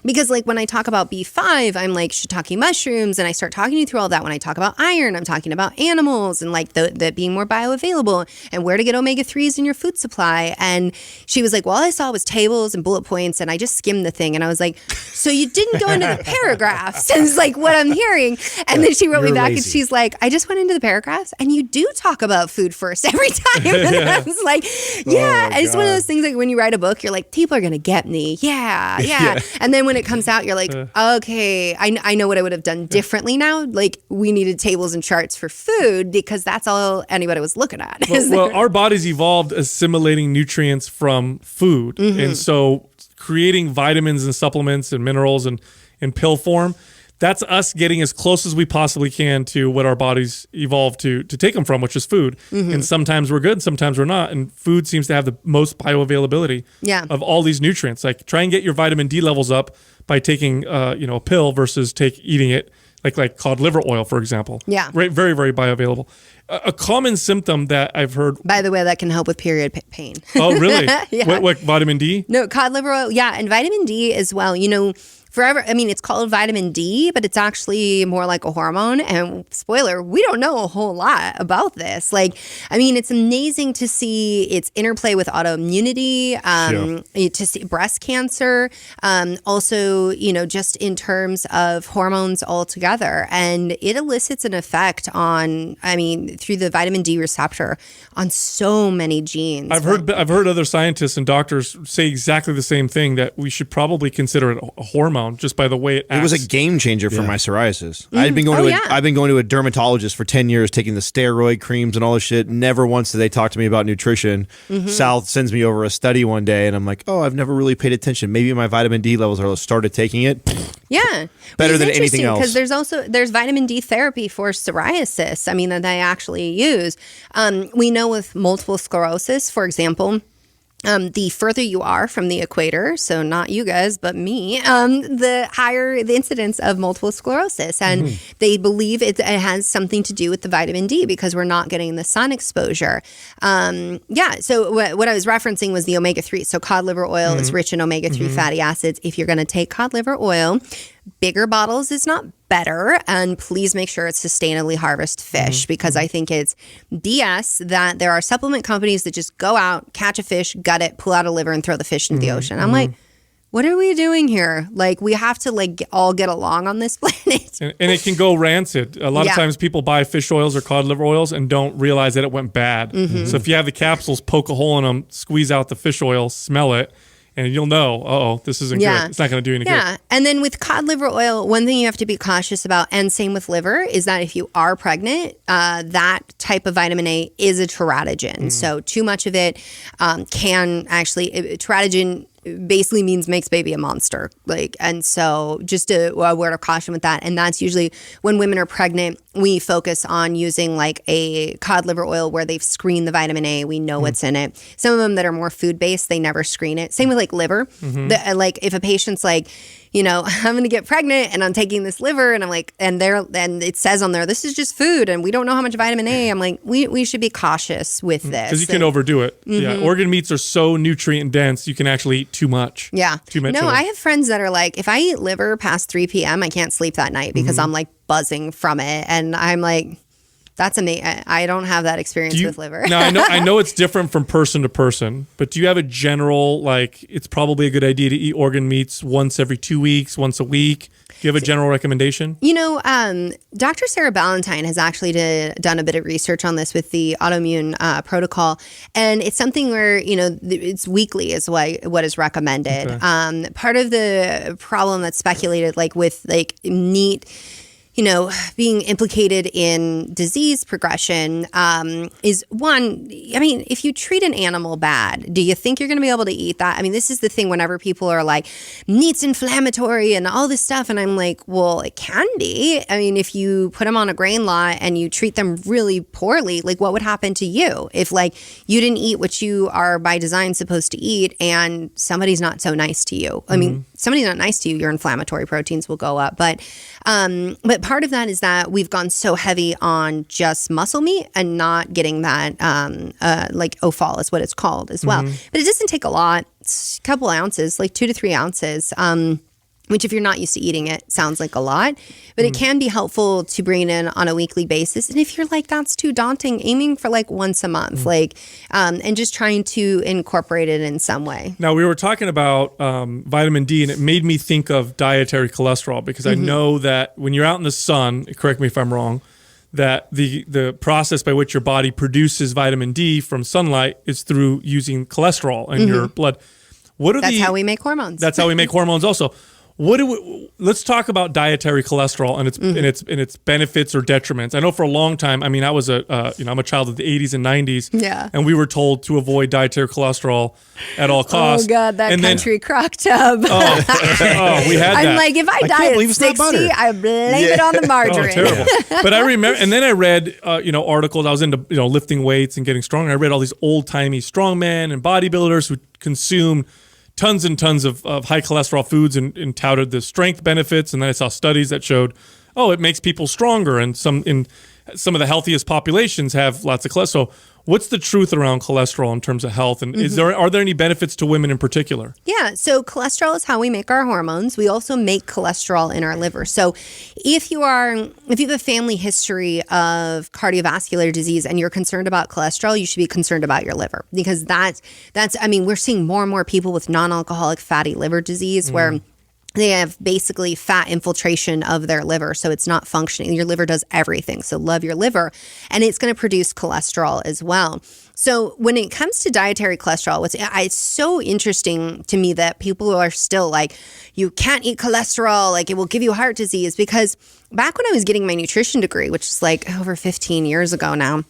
because when I talk about B5, I'm like shiitake mushrooms, and I start talking you through all that. When I talk about iron, I'm talking about animals and like the being more bioavailable and where to get omega-3s in your food supply. And she was like, well, all I saw was tables and bullet points, and I just skimmed the thing. And I was like, so you didn't go into the paragraphs? And it's like what I'm hearing. And then she wrote me back and she's like, I just went into the paragraphs and you do talk about food first every time. And I was like, yeah. And it's one of those things like when you write a book, you're like, people are going to get me. Yeah. And then when it comes out, you're like, okay, I know what I would have done differently now. Like, we needed tables and charts for food because that's all anybody was looking at. Well, our bodies evolved assimilating nutrients from food. And so creating vitamins and supplements and minerals and in pill form, that's us getting as close as we possibly can to what our bodies evolved to take them from, which is food. And sometimes we're good, sometimes we're not. And food seems to have the most bioavailability of all these nutrients. Like, try and get your vitamin D levels up by taking a pill versus eating it, like cod liver oil, for example. Yeah. Very, very bioavailable. A common symptom that I've heard. By the way, that can help with period pain. Oh, really? Yeah. What vitamin D? No, cod liver oil. Yeah, and vitamin D as well. forever. I mean, it's called vitamin D, but it's actually more like a hormone. And spoiler, we don't know a whole lot about this. Like, I mean, it's amazing to see its interplay with autoimmunity, to see breast cancer, also, you know, just in terms of hormones altogether. And it elicits an effect on, I mean, through the vitamin D receptor on so many genes. I've heard other scientists and doctors say exactly the same thing, that we should probably consider it a hormone just by the way it acts. It was a game changer for my psoriasis. I've been going to a dermatologist for 10 years, taking the steroid creams and all this shit. Never once did they talk to me about nutrition. Sal sends me over a study one day, and I'm like, oh, I've never really paid attention. Maybe my vitamin D levels are started taking it. Yeah. Better than anything else. Because there's vitamin D therapy for psoriasis, I mean, that they actually use. We know with multiple sclerosis, for example, the further you are from the equator, so not you guys, but me, the higher the incidence of multiple sclerosis. And they believe it has something to do with the vitamin D because we're not getting the sun exposure. So what I was referencing was the omega-3. So cod liver oil is rich in omega-3 fatty acids. If you're going to take cod liver oil, bigger bottles is not better, and please make sure it's sustainably harvested fish, because I think it's BS that there are supplement companies that just go out, catch a fish, gut it, pull out a liver, and throw the fish into the ocean. I'm like, what are we doing here? Like, we have to all get along on this planet. And it can go rancid. A lot of times people buy fish oils or cod liver oils and don't realize that it went bad. So if you have the capsules, poke a hole in them, squeeze out the fish oil, smell it, and you'll know, this isn't good. It's not going to do any good. Yeah. And then with cod liver oil, one thing you have to be cautious about, and same with liver, is that if you are pregnant, that type of vitamin A is a teratogen. So too much of it can actually, teratogen basically means makes baby a monster. And so just a word of caution with that. And that's usually when women are pregnant, we focus on using like a cod liver oil where they've screened the vitamin A. We know what's in it. Some of them that are more food-based, they never screen it. Same with like liver. Like if a patient's like, you know, I'm going to get pregnant and I'm taking this liver, and I'm like, and it says on there, this is just food and we don't know how much vitamin A. I'm like, we should be cautious with this. Because you can overdo it. Yeah. Organ meats are so nutrient dense, you can actually eat too much. Yeah. Too much. No, I have friends that are like, if I eat liver past 3 p.m., I can't sleep that night because I'm like buzzing from it. And I'm like, that's amazing. I don't have that experience with liver. Now, I know it's different from person to person, but do you have a general, like, it's probably a good idea to eat organ meats once every 2 weeks, once a week? Do you have a general recommendation? You know, Dr. Sarah Ballantyne has actually done a bit of research on this with the autoimmune protocol. And it's something where, you know, it's weekly is what is recommended. Okay. Part of the problem that's speculated, like with like meat, you know, being implicated in disease progression is one, I mean, if you treat an animal bad, do you think you're going to be able to eat that? I mean, this is the thing whenever people are like, meat's inflammatory and all this stuff. And I'm like, well, it can be. I mean, if you put them on a grain lot and you treat them really poorly, like what would happen to you if like you didn't eat what you are by design supposed to eat and somebody's not so nice to you? I mean, somebody's not nice to you, your inflammatory proteins will go up. But part of that is that we've gone so heavy on just muscle meat and not getting that, like offal is what it's called as well. But it doesn't take a lot. It's a couple ounces, like 2 to 3 ounces, which if you're not used to eating it, sounds like a lot. But it can be helpful to bring it in on a weekly basis. And if you're like, that's too daunting, aiming for like once a month, like, and just trying to incorporate it in some way. Now, we were talking about vitamin D, and it made me think of dietary cholesterol, because I know that when you're out in the sun, correct me if I'm wrong, that the process by which your body produces vitamin D from sunlight is through using cholesterol in your blood. That's how we make hormones. That's how we make hormones also. Let's talk about dietary cholesterol and its benefits or detriments. I know for a long time, I mean, I was I'm a child of the 80s and 90s, and we were told to avoid dietary cholesterol at all costs. Oh God, that country crock tub. We had that. I'm like, if I die at 60, I blame it on the margarine. Terrible. But I remember, and then I read, articles. I was into, lifting weights and getting stronger. I read all these old timey strongmen and bodybuilders who consumed tons and tons of high cholesterol foods and touted the strength benefits. And then I saw studies that showed, it makes people stronger. And some of the healthiest populations have lots of cholesterol. What's the truth around cholesterol in terms of health? And are there any benefits to women in particular? Yeah, so cholesterol is how we make our hormones. We also make cholesterol in our liver. So if you have a family history of cardiovascular disease and you're concerned about cholesterol, you should be concerned about your liver, because we're seeing more and more people with non-alcoholic fatty liver disease where they have basically fat infiltration of their liver, so it's not functioning. Your liver does everything, so love your liver. And it's going to produce cholesterol as well. So when it comes to dietary cholesterol, it's so interesting to me that people are still like, you can't eat cholesterol, like it will give you heart disease. Because back when I was getting my nutrition degree, which is like over 15 years ago now,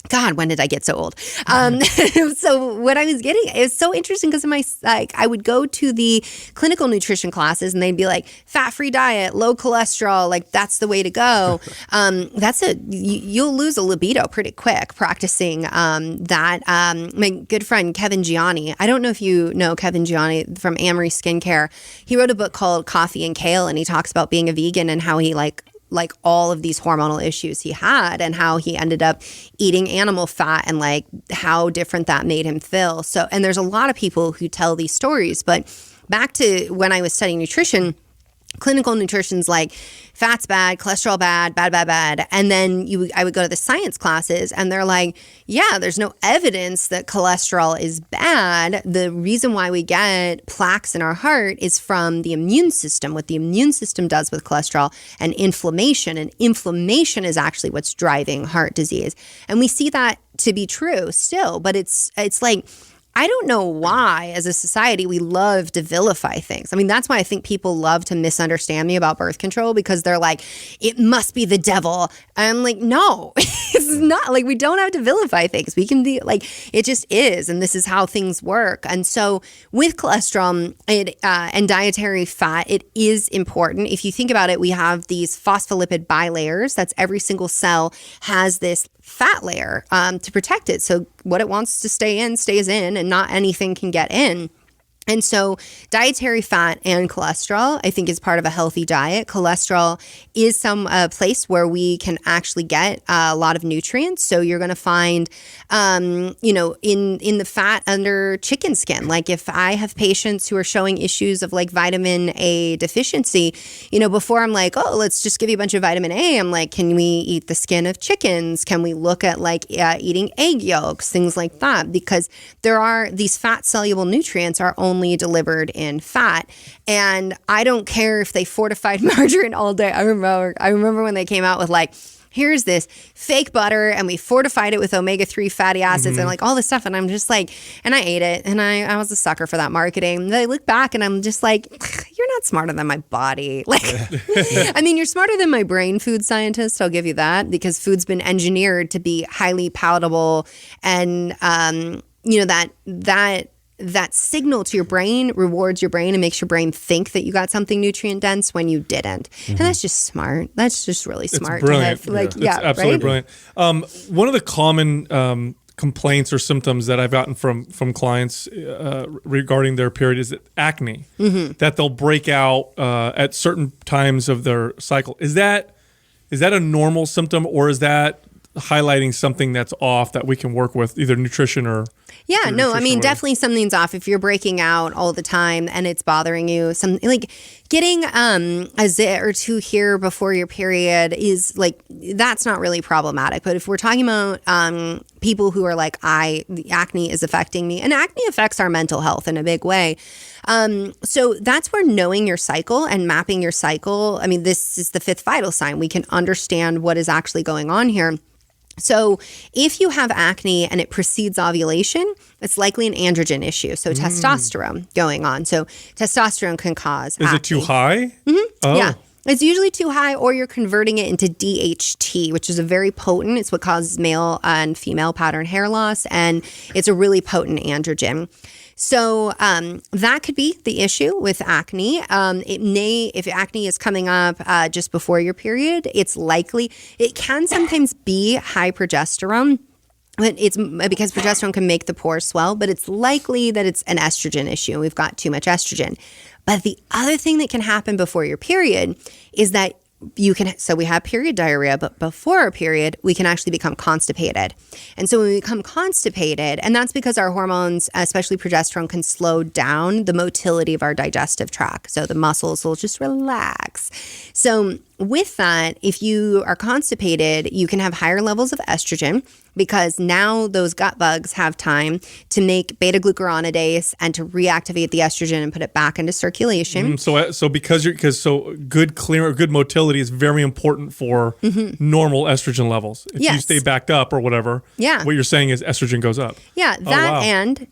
God, when did I get so old? So what I was getting, it was so interesting because I would go to the clinical nutrition classes and they'd be like, fat-free diet, low cholesterol, like that's the way to go. You'll lose a libido pretty quick practicing that. My good friend, Kevin Gianni, I don't know if you know Kevin Gianni from Amory Skincare. He wrote a book called Coffee and Kale, and he talks about being a vegan and how he like all of these hormonal issues he had and how he ended up eating animal fat and like how different that made him feel. So, and there's a lot of people who tell these stories, but back to when I was studying nutrition, clinical nutrition's like fat's bad, cholesterol bad. And then I would go to the science classes and they're like, yeah, there's no evidence that cholesterol is bad. The reason why we get plaques in our heart is from the immune system, what the immune system does with cholesterol and inflammation. And inflammation is actually what's driving heart disease. And we see that to be true still, but it's like, I don't know why, as a society, we love to vilify things. I mean, that's why I think people love to misunderstand me about birth control, because they're like, it must be the devil. I'm like, no, it's not. Like, we don't have to vilify things. We can be like, it just is. And this is how things work. And so with cholesterol and dietary fat, it is important. If you think about it, we have these phospholipid bilayers. That's every single cell has this fat layer to protect it. So what it wants to stay in stays in, and not anything can get in. And so dietary fat and cholesterol, I think, is part of a healthy diet. Cholesterol is some place where we can actually get a lot of nutrients. So you're going to find, in the fat under chicken skin. Like if I have patients who are showing issues of like vitamin A deficiency, before I'm like, oh, let's just give you a bunch of vitamin A. I'm like, can we eat the skin of chickens? Can we look at like eating egg yolks, things like that? Because there are these fat soluble nutrients are only delivered in fat. And I don't care if they fortified margarine all day. I remember when they came out with like, here's this fake butter and we fortified it with omega-3 fatty acids and like all this stuff. And I'm just like, and I ate it, and I was a sucker for that marketing. And I look back and I'm just like, you're not smarter than my body. Like, I mean, you're smarter than my brain, food scientist. I'll give you that, because food's been engineered to be highly palatable, and that signal to your brain rewards your brain and makes your brain think that you got something nutrient dense when you didn't. And that's just smart. That's just really smart. It's brilliant. It's absolutely right? brilliant. One of the common complaints or symptoms that I've gotten from clients regarding their period is acne, that they'll break out at certain times of their cycle. Is that a normal symptom, or is that highlighting something that's off that we can work with, either nutrition or... Yeah, no, I mean, definitely something's off. If you're breaking out all the time and it's bothering you, something like getting a zit or two here before your period is like, that's not really problematic. But if we're talking about people who are like, the acne is affecting me, and acne affects our mental health in a big way. So that's where knowing your cycle and mapping your cycle, I mean, this is the fifth vital sign. We can understand what is actually going on here. So if you have acne and it precedes ovulation, it's likely an androgen issue. So testosterone going on. So testosterone can cause acne. Is it too high? Oh. Yeah. It's usually too high, or you're converting it into DHT, which is a very potent. It's what causes male and female pattern hair loss, and it's a really potent androgen. So that could be the issue with acne. If acne is coming up just before your period, it's likely, it can sometimes be high progesterone. But it's because progesterone can make the pores swell, but it's likely that it's an estrogen issue. We've got too much estrogen. But the other thing that can happen before your period is that so we have period diarrhea, but before a period, we can actually become constipated. And so when we become constipated, and that's because our hormones, especially progesterone, can slow down the motility of our digestive tract. So the muscles will just relax. So with that, if you are constipated, you can have higher levels of estrogen because now those gut bugs have time to make beta-glucuronidase and to reactivate the estrogen and put it back into circulation. So because good motility is very important for normal estrogen levels. If you stay backed up or whatever, what you're saying is estrogen goes up. Yeah, and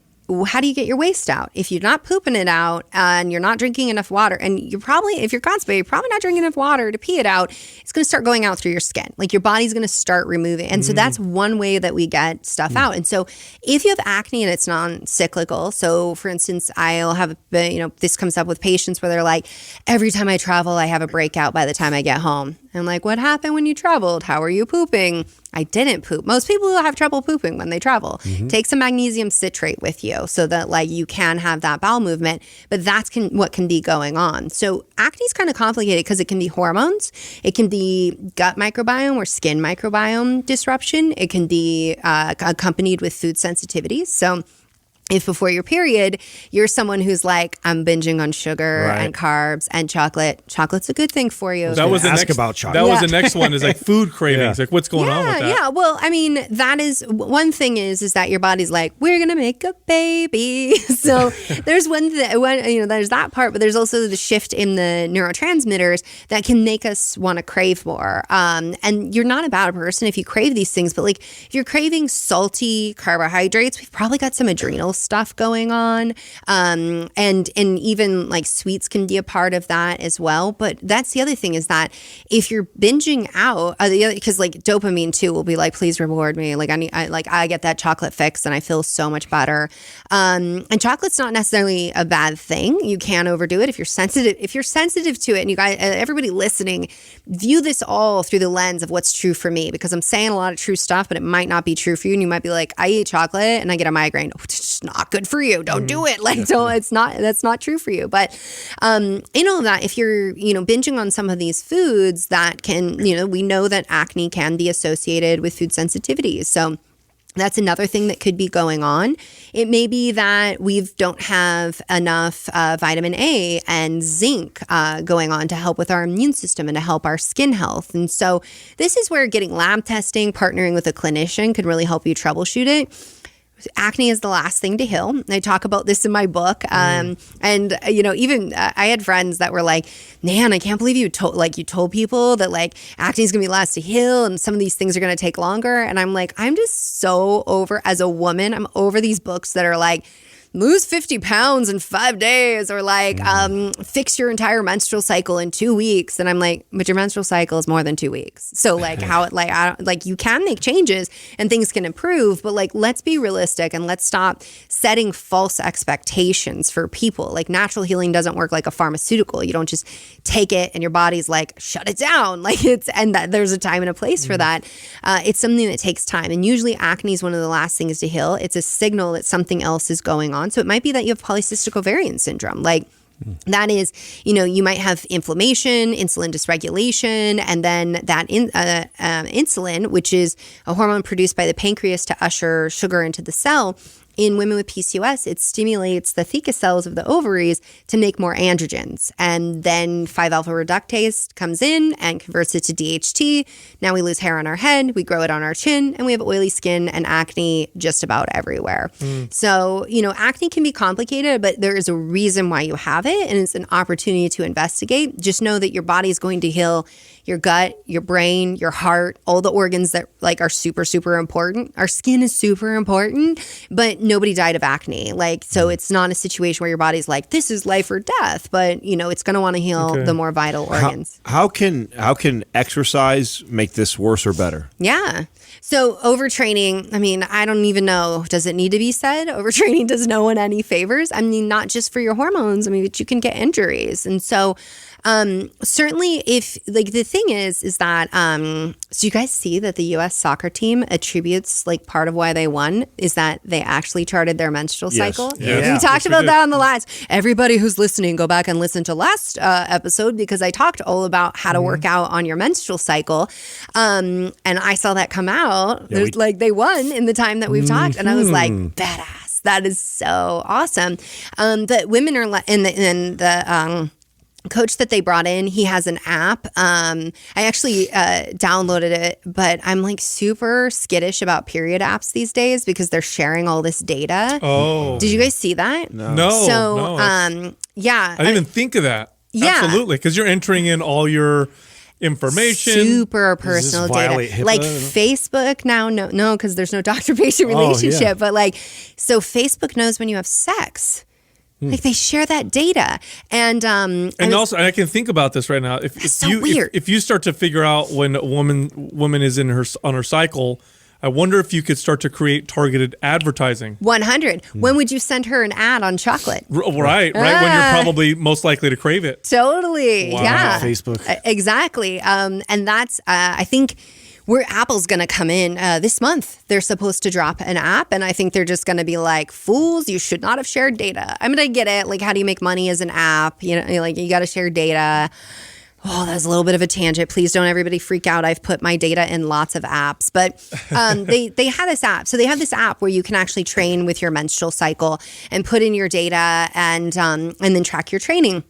how do you get your waste out? If you're not pooping it out and you're not drinking enough water, and if you're constipated, you're probably not drinking enough water to pee it out, it's going to start going out through your skin. Like your body's going to start removing. And so that's one way that we get stuff out. And so if you have acne and it's non-cyclical, so for instance, I'll have, this comes up with patients where they're like, every time I travel, I have a breakout by the time I get home. I'm like, what happened when you traveled? How are you pooping? I didn't poop. Most people have trouble pooping when they travel. Take some magnesium citrate with you so that like you can have that bowel movement, but that's what can be going on. So acne is kind of complicated because it can be hormones. It can be gut microbiome or skin microbiome disruption. It can be accompanied with food sensitivities. So if before your period, you're someone who's like, I'm binging on sugar and carbs and chocolate. Chocolate's a good thing for you. That was the next about chocolate. That was the next one is like food cravings. Like what's going on with that? Yeah. Well, I mean, that is one thing is that your body's like, we're going to make a baby. So there's there's that part, but there's also the shift in the neurotransmitters that can make us want to crave more. And you're not a bad person if you crave these things, but like if you're craving salty carbohydrates, we've probably got some adrenal stuff going on, and even like sweets can be a part of that as well. But that's the other thing is that if you're binging out, because like dopamine too will be like, please reward me. Like I get that chocolate fix and I feel so much better. And chocolate's not necessarily a bad thing. You can overdo it if you're sensitive. If you're sensitive to it, and you guys, everybody listening, view this all through the lens of what's true for me, because I'm saying a lot of true stuff, but it might not be true for you. And you might be like, I eat chocolate and I get a migraine. Not good for you. Don't do it. Like, so that's not true for you. But, that if you're, binging on some of these foods that can, we know that acne can be associated with food sensitivities. So that's another thing that could be going on. It may be that we don't have enough vitamin A and zinc going on to help with our immune system and to help our skin health. And so this is where getting lab testing, partnering with a clinician could really help you troubleshoot it. Acne is the last thing to heal. I talk about this in my book. And, even I had friends that were like, man, I can't believe you told people that like acne is going to be last to heal and some of these things are going to take longer. And I'm like, I'm just so over, as a woman, I'm over these books that are like, lose 50 pounds in 5 days, or like fix your entire menstrual cycle in 2 weeks. And I'm like, but your menstrual cycle is more than 2 weeks. So like you can make changes and things can improve, but like, let's be realistic and let's stop setting false expectations for people. Like natural healing doesn't work like a pharmaceutical. You don't just take it and your body's like, shut it down. Like that there's a time and a place for that. It's something that takes time. And usually acne is one of the last things to heal. It's a signal that something else is going on. So it might be that you have polycystic ovarian syndrome. Like that is, you might have inflammation, insulin dysregulation, and then that insulin, which is a hormone produced by the pancreas to usher sugar into the cell. In women with PCOS, it stimulates the theca cells of the ovaries to make more androgens. And then 5-alpha reductase comes in and converts it to DHT. Now we lose hair on our head, we grow it on our chin, and we have oily skin and acne just about everywhere. So, acne can be complicated, but there is a reason why you have it, and it's an opportunity to investigate. Just know that your body is going to heal your gut, your brain, your heart, all the organs that like are super, super important. Our skin is super important, but nobody died of acne. Like, so it's not a situation where your body's like, this is life or death, but it's going to want to heal the more vital organs. How can exercise make this worse or better? Yeah. So overtraining, I mean, I don't even know, does it need to be said? Overtraining does no one any favors. I mean, not just for your hormones, I mean, but you can get injuries. And so certainly if like the thing is that So you guys see that the U.S. soccer team attributes like part of why they won is that they actually charted their menstrual cycle. Yeah. We talked Yes, we about did. that on the last. Everybody who's listening, go back and listen to last episode because I talked all about how to work out on your menstrual cycle. And I saw that come out. There's like they won in the time that we've talked, and I was like, badass. That is so awesome. The women are in the coach that they brought in, he has an app. I actually downloaded it, but I'm like super skittish about period apps these days because they're sharing all this data. Oh. Did you guys see that? No. So, no, yeah. I didn't even think of that. Yeah. Absolutely. Because you're entering in all your information. Super personal violate data. HIPAA? Like Facebook now, no, because there's no doctor-patient relationship. yeah. But like, so Facebook knows when you have sex. Like they share that data, and Also, I can think about this right now. If so you weird. If you start to figure out when a woman is on her cycle, I wonder if you could start to create targeted advertising. 100. When would you send her an ad on chocolate? Right when you're probably most likely to crave it. Totally. Wow. Yeah. Facebook. Exactly. And that's, I think, where Apple's going to come in this month. They're supposed to drop an app, and I think they're just going to be like, fools, you should not have shared data. I mean, I get it. Like, how do you make money as an app? You know, like, you got to share data. Oh, that's a little bit of a tangent. Please don't everybody freak out. I've put my data in lots of apps. But they had this app. So they have this app where you can actually train with your menstrual cycle and put in your data and then track your training.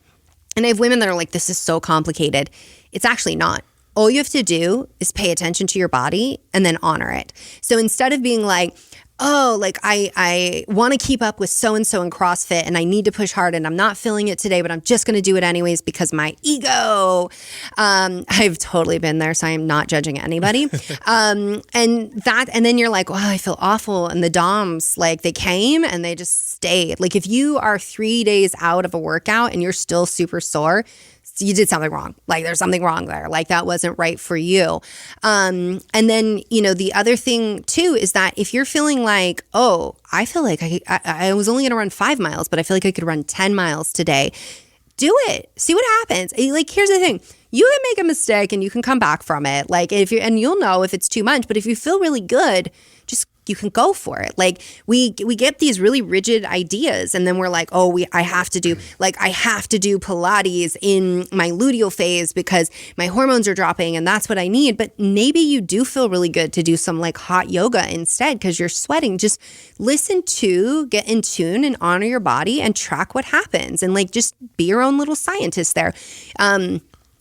And I have women that are like, this is so complicated. It's actually not. All you have to do is pay attention to your body and then honor it. So instead of being like, oh, like I want to keep up with so-and-so in CrossFit and I need to push hard and I'm not feeling it today, but I'm just going to do it anyways because my ego. I've totally been there, so I'm not judging anybody. And then you're like, wow, I feel awful. And the DOMs, like they came and they just stayed. Like if you are 3 days out of a workout and you're still super sore, you did something wrong. Like there's something wrong there. Like that wasn't right for you. And then, the other thing too is that if you're feeling like, oh, I feel like I was only going to run 5 miles, but I feel like I could run 10 miles today. Do it. See what happens. Like, here's the thing. You can make a mistake and you can come back from it. Like and you'll know if it's too much, but if you feel really good, you can go for it. Like we get these really rigid ideas and then we're like, oh, I have to do Pilates in my luteal phase because my hormones are dropping and that's what I need. But maybe you do feel really good to do some like hot yoga instead because you're sweating. Just listen to, get in tune and honor your body and track what happens and like just be your own little scientist there.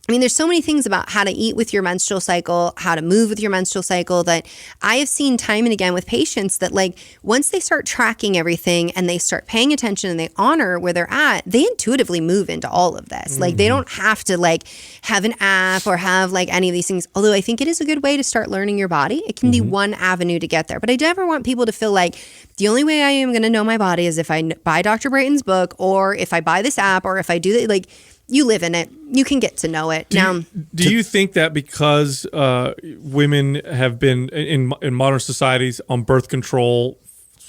I mean, there's so many things about how to eat with your menstrual cycle, how to move with your menstrual cycle that I have seen time and again with patients that like once they start tracking everything and they start paying attention and they honor where they're at, they intuitively move into all of this. Like they don't have to like have an app or have like any of these things. Although I think it is a good way to start learning your body. It can be one avenue to get there. But I never want people to feel like the only way I am going to know my body is if I buy Dr. Brighten's book or if I buy this app or if I do that. Like, you live in it. You can get to know it. Do you think that because women have been in modern societies on birth control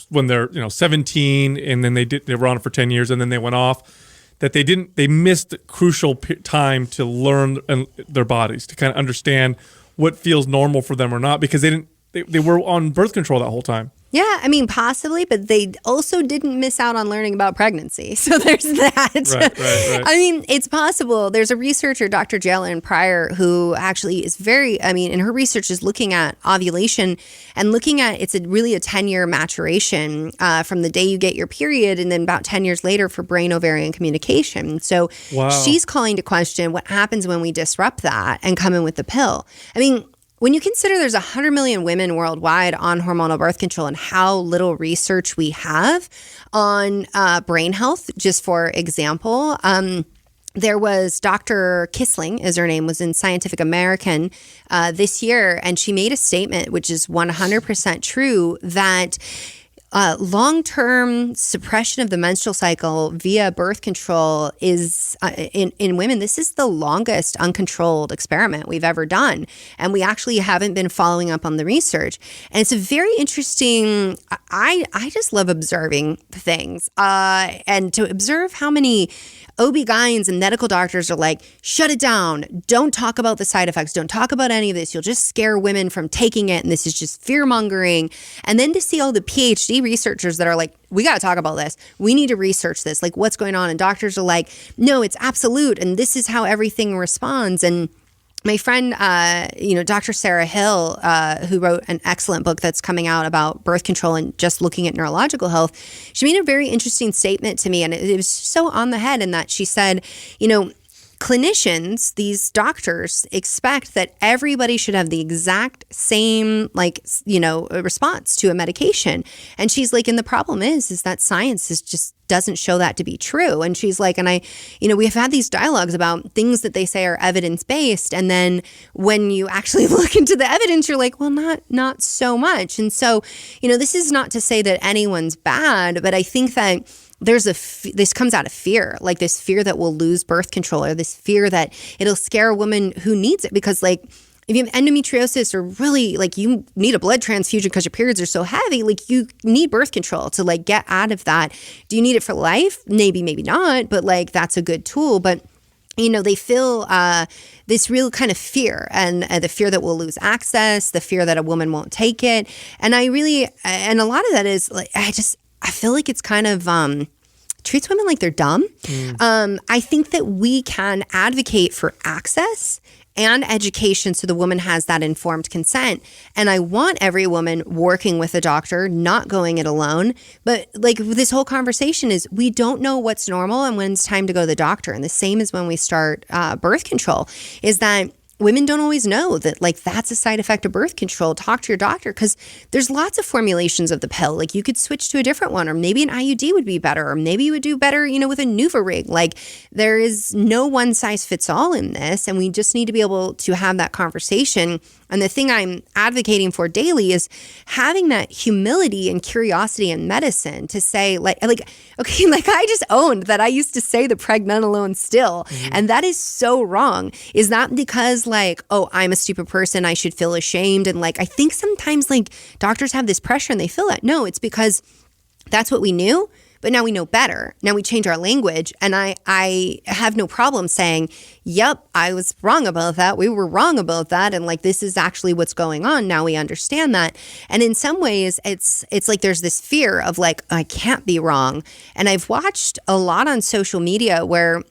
when they're 17 and then they were on it for 10 years and then they went off, that they missed crucial time to learn their bodies, to kind of understand what feels normal for them or not, because they were on birth control that whole time? Yeah, I mean, possibly, but they also didn't miss out on learning about pregnancy. So there's that. Right. I mean, it's possible. There's a researcher, Dr. Jolene Brighten, who actually is in her research is looking at ovulation and looking at, it's really a 10-year maturation from the day you get your period and then about 10 years later for brain-ovarian communication. So she's calling to question what happens when we disrupt that and come in with the pill. I mean, when you consider there's 100 million women worldwide on hormonal birth control and how little research we have on brain health, just for example, there was Dr. Kissling, is her name, was in Scientific American this year, and she made a statement, which is 100% true, that long-term suppression of the menstrual cycle via birth control is in women. This is the longest uncontrolled experiment we've ever done, and we actually haven't been following up on the research. And it's a very interesting. I just love observing things, and to observe how many OB-GYNs and medical doctors are like, shut it down. Don't talk about the side effects. Don't talk about any of this. You'll just scare women from taking it. And this is just fear-mongering. And then to see all the PhD researchers that are like, we got to talk about this. We need to research this. Like, what's going on? And doctors are like, no, it's absolute. And this is how everything responds. And my friend, Dr. Sarah Hill, who wrote an excellent book that's coming out about birth control and just looking at neurological health, she made a very interesting statement to me, and it was so on the head in that she said, clinicians, these doctors, expect that everybody should have the exact same, response to a medication. And she's like, and the problem is that science just doesn't show that to be true. And she's like, we have had these dialogues about things that they say are evidence-based. And then when you actually look into the evidence, you're like, well, not so much. And so, this is not to say that anyone's bad, but I think that this comes out of fear, like this fear that we'll lose birth control, or this fear that it'll scare a woman who needs it. Because if you have endometriosis, or really you need a blood transfusion because your periods are so heavy, you need birth control to get out of that. Do you need it for life? Maybe not, but that's a good tool. But they feel this real kind of fear, and the fear that we'll lose access, the fear that a woman won't take it. And and a lot of that is I feel like it's kind of treats women like they're dumb. I think that we can advocate for access and education so the woman has that informed consent. And I want every woman working with a doctor, not going it alone. But this whole conversation is, we don't know what's normal and when it's time to go to the doctor. And the same as when we start birth control, is that women don't always know that that's a side effect of birth control. Talk to your doctor, because there's lots of formulations of the pill. You could switch to a different one, or maybe an IUD would be better, or maybe you would do better, with a NuvaRing. There is no one size fits all in this, and we just need to be able to have that conversation. And the thing I'm advocating for daily is having that humility and curiosity in medicine to say, I just owned that I used to say the pregnenolone still. Mm-hmm. And that is so wrong. Is that because I'm a stupid person, I should feel ashamed? And I think sometimes doctors have this pressure and they feel that. No, it's because that's what we knew. But now we know better. Now we change our language. And I have no problem saying, yep, I was wrong about that. We were wrong about that. And this is actually what's going on. Now we understand that. And in some ways, it's there's this fear of I can't be wrong. And I've watched a lot on social media where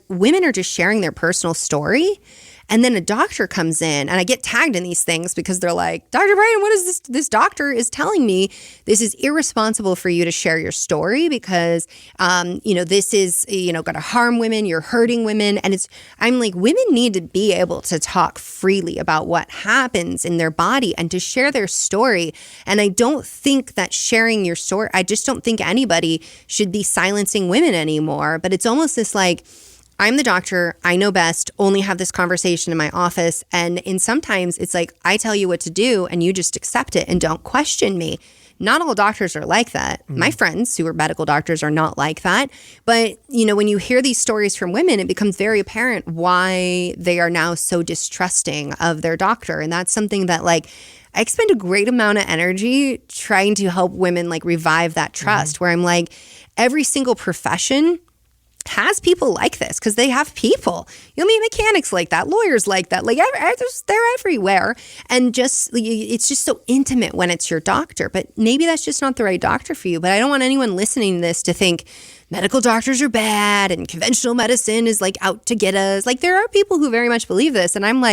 women are just sharing their personal story. And then a doctor comes in, and I get tagged in these things because they're like, Dr. Brighten, what is this? This doctor is telling me this is irresponsible for you to share your story because, this is, going to harm women. You're hurting women. And I'm like, women need to be able to talk freely about what happens in their body and to share their story. And I don't think that sharing your story, I just don't think anybody should be silencing women anymore. But it's almost this I'm the doctor, I know best, only have this conversation in my office. And sometimes it's I tell you what to do and you just accept it and don't question me. Not all doctors are like that. Mm. My friends who are medical doctors are not like that. But, when you hear these stories from women, it becomes very apparent why they are now so distrusting of their doctor. And that's something that I expend a great amount of energy trying to help women revive that trust, where I'm every single profession has people like this, because they have people. You'll meet mechanics like that, lawyers like that. They're everywhere. And it's just so intimate when it's your doctor. But maybe that's just not the right doctor for you. But I don't want anyone listening to this to think medical doctors are bad and conventional medicine is out to get us. There are people who very much believe this. And I'm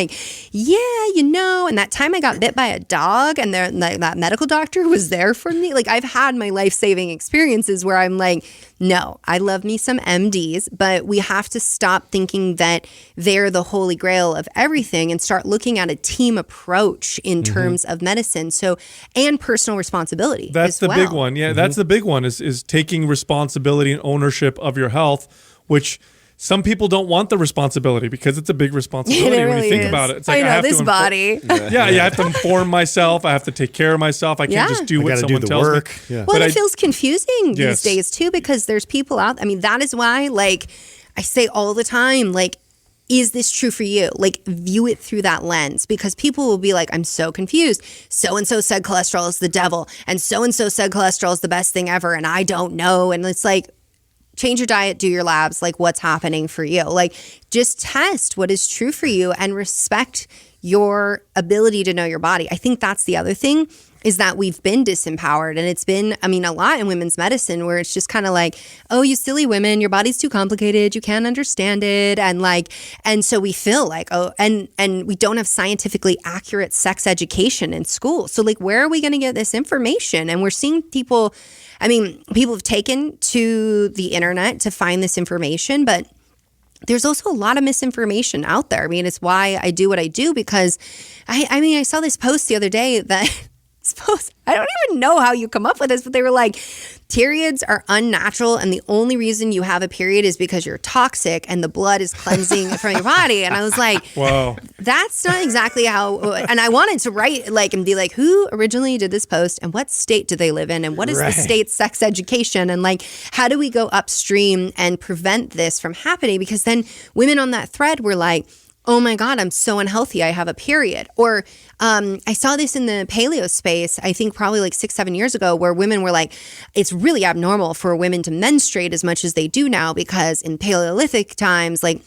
yeah, and that time I got bit by a dog and that medical doctor was there for me. I've had my life-saving experiences where I'm no, I love me some MDs, but we have to stop thinking that they're the holy grail of everything and start looking at a team approach in terms of medicine. So, and personal responsibility. That's the big one. Yeah, that's the big one is taking responsibility and ownership of your health, which some people don't want the responsibility because it's a big responsibility when really you think is. about it. It's I like know have this to body. yeah, you have to inform myself. I have to take care of myself. I can't just do I what gotta do someone the tells work. me. Yeah. Well, But it feels confusing Yes. these days too, because there's people out. I mean, that is why, like, I say all the time, like, is this true for you? Like, view it through that lens, because people will be like, I'm so confused. So and so said cholesterol is the devil, and so said cholesterol is the best thing ever, and I don't know. And it's like, change your diet, do your labs, like what's happening for you. Like, just test what is true for you and respect your ability to know your body. I think that's the other thing, is that we've been disempowered. And it's been, I mean, a lot in women's medicine where it's just kind of like, oh, you silly women, your body's too complicated. You can't understand it. And so we feel like, oh, and we don't have scientifically accurate sex education in school. So like, where are we going to get this information? And we're seeing people, I mean, people have taken to the internet to find this information, but there's also a lot of misinformation out there. I mean, it's why I do what I do, because I saw this post the other day that I don't even know how you come up with this, but they were like, periods are unnatural, and the only reason you have a period is because you're toxic and the blood is cleansing from your body. And I was like, Wow. That's not exactly how. And I wanted to write like and be like, who originally did this post, and what state do they live in, and what is the state's sex education, and like, how do we go upstream and prevent this from happening? Because then women on that thread were like, oh my God, I'm so unhealthy, I have a period. Or I saw this in the paleo space, I think probably like 6-7 years ago, where women were like, it's really abnormal for women to menstruate as much as they do now, because in Paleolithic times, like,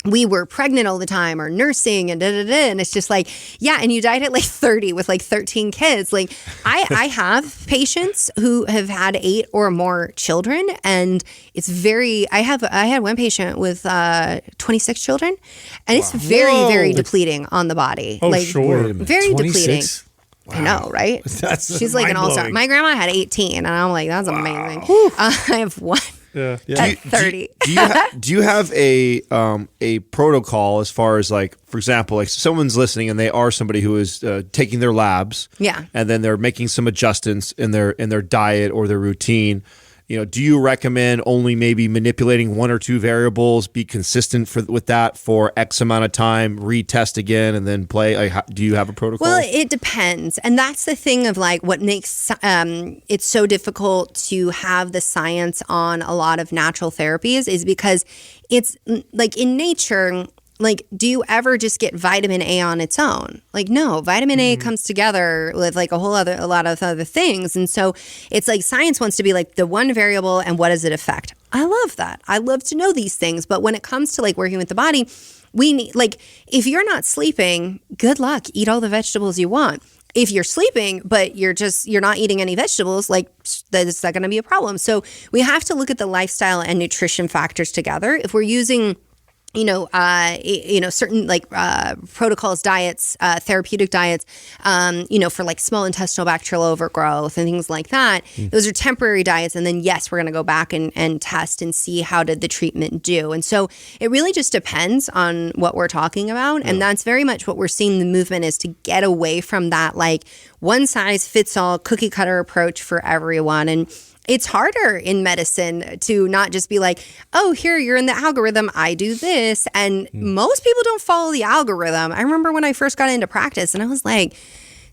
we were pregnant all the time or nursing and and it's just like, yeah, and you died at like 30 with like 13 kids. Like, I have patients who have had 8 or more children, and it's very, I had one patient with 26 children, and it's very depleting on the body. Oh, like, sure. very 26? depleting. Wow. I know, right? That's She's like an all-star. mind-blowing. My grandma had 18, and I'm like, that's amazing. I have one. Yeah. At 30. Do you have a protocol as far as, like, for example, like someone's listening and they are somebody who is taking their labs, Yeah. and then they're making some adjustments in their diet or their routine. You know, do you recommend only maybe manipulating 1 or 2 variables, be consistent with that for X amount of time, retest again, and then play? Like, do you have a protocol? Well, it depends. And that's the thing of like what makes it so difficult to have the science on a lot of natural therapies is because it's like in nature, like, do you ever just get vitamin A on its own? Like, no, vitamin A comes together with like a lot of other things. And so it's like science wants to be like the one variable and what does it affect? I love that. I love to know these things. But when it comes to like working with the body, we need, like, if you're not sleeping, good luck. Eat all the vegetables you want. If you're sleeping, but you're not eating any vegetables, like, that's not going to be a problem. So we have to look at the lifestyle and nutrition factors together. If we're using certain like protocols, diets, therapeutic diets, for like small intestinal bacterial overgrowth and things like that. Those are temporary diets. And then, yes, we're going to go back and test and see how did the treatment do. And so it really just depends on what we're talking about. And that's very much what we're seeing the movement is to get away from that like one size fits all cookie cutter approach for everyone. And it's harder in medicine to not just be like, oh, here, you're in the algorithm, I do this. And most people don't follow the algorithm. I remember when I first got into practice and I was like,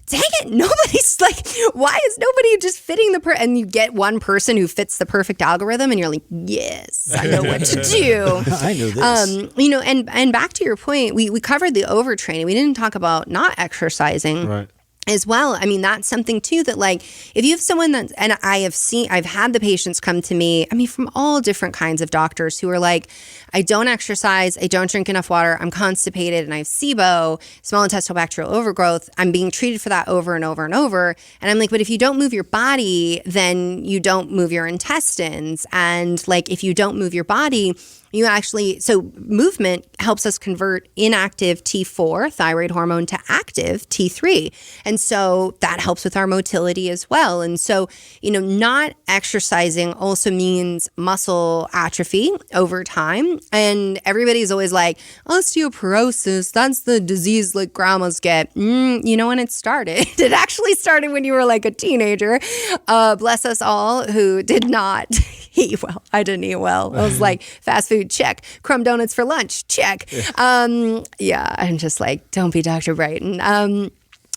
dang it, nobody's like, why is nobody just fitting and you get one person who fits the perfect algorithm and you're like, yes, I know what to do. I know this. And back to your point, we covered the overtraining. We didn't talk about not exercising. Right. As well. I mean, that's something too that like, if you have someone that, and I've had the patients come to me, I mean, from all different kinds of doctors who are like, I don't exercise, I don't drink enough water, I'm constipated and I have SIBO, small intestinal bacterial overgrowth. I'm being treated for that over and over and over. And I'm like, but if you don't move your body, then you don't move your intestines. And like, if you don't move your body, so movement helps us convert inactive T4, thyroid hormone, to active T3. And so that helps with our motility as well. And so, not exercising also means muscle atrophy over time. And everybody's always like, osteoporosis, that's the disease like grandmas get. You know when it started? It actually started when you were like a teenager. Bless us all who did not eat well. I didn't eat well. I was like, fast food, check. Crumb donuts for lunch, check. Yeah, I'm just like, don't be Dr. Brighten.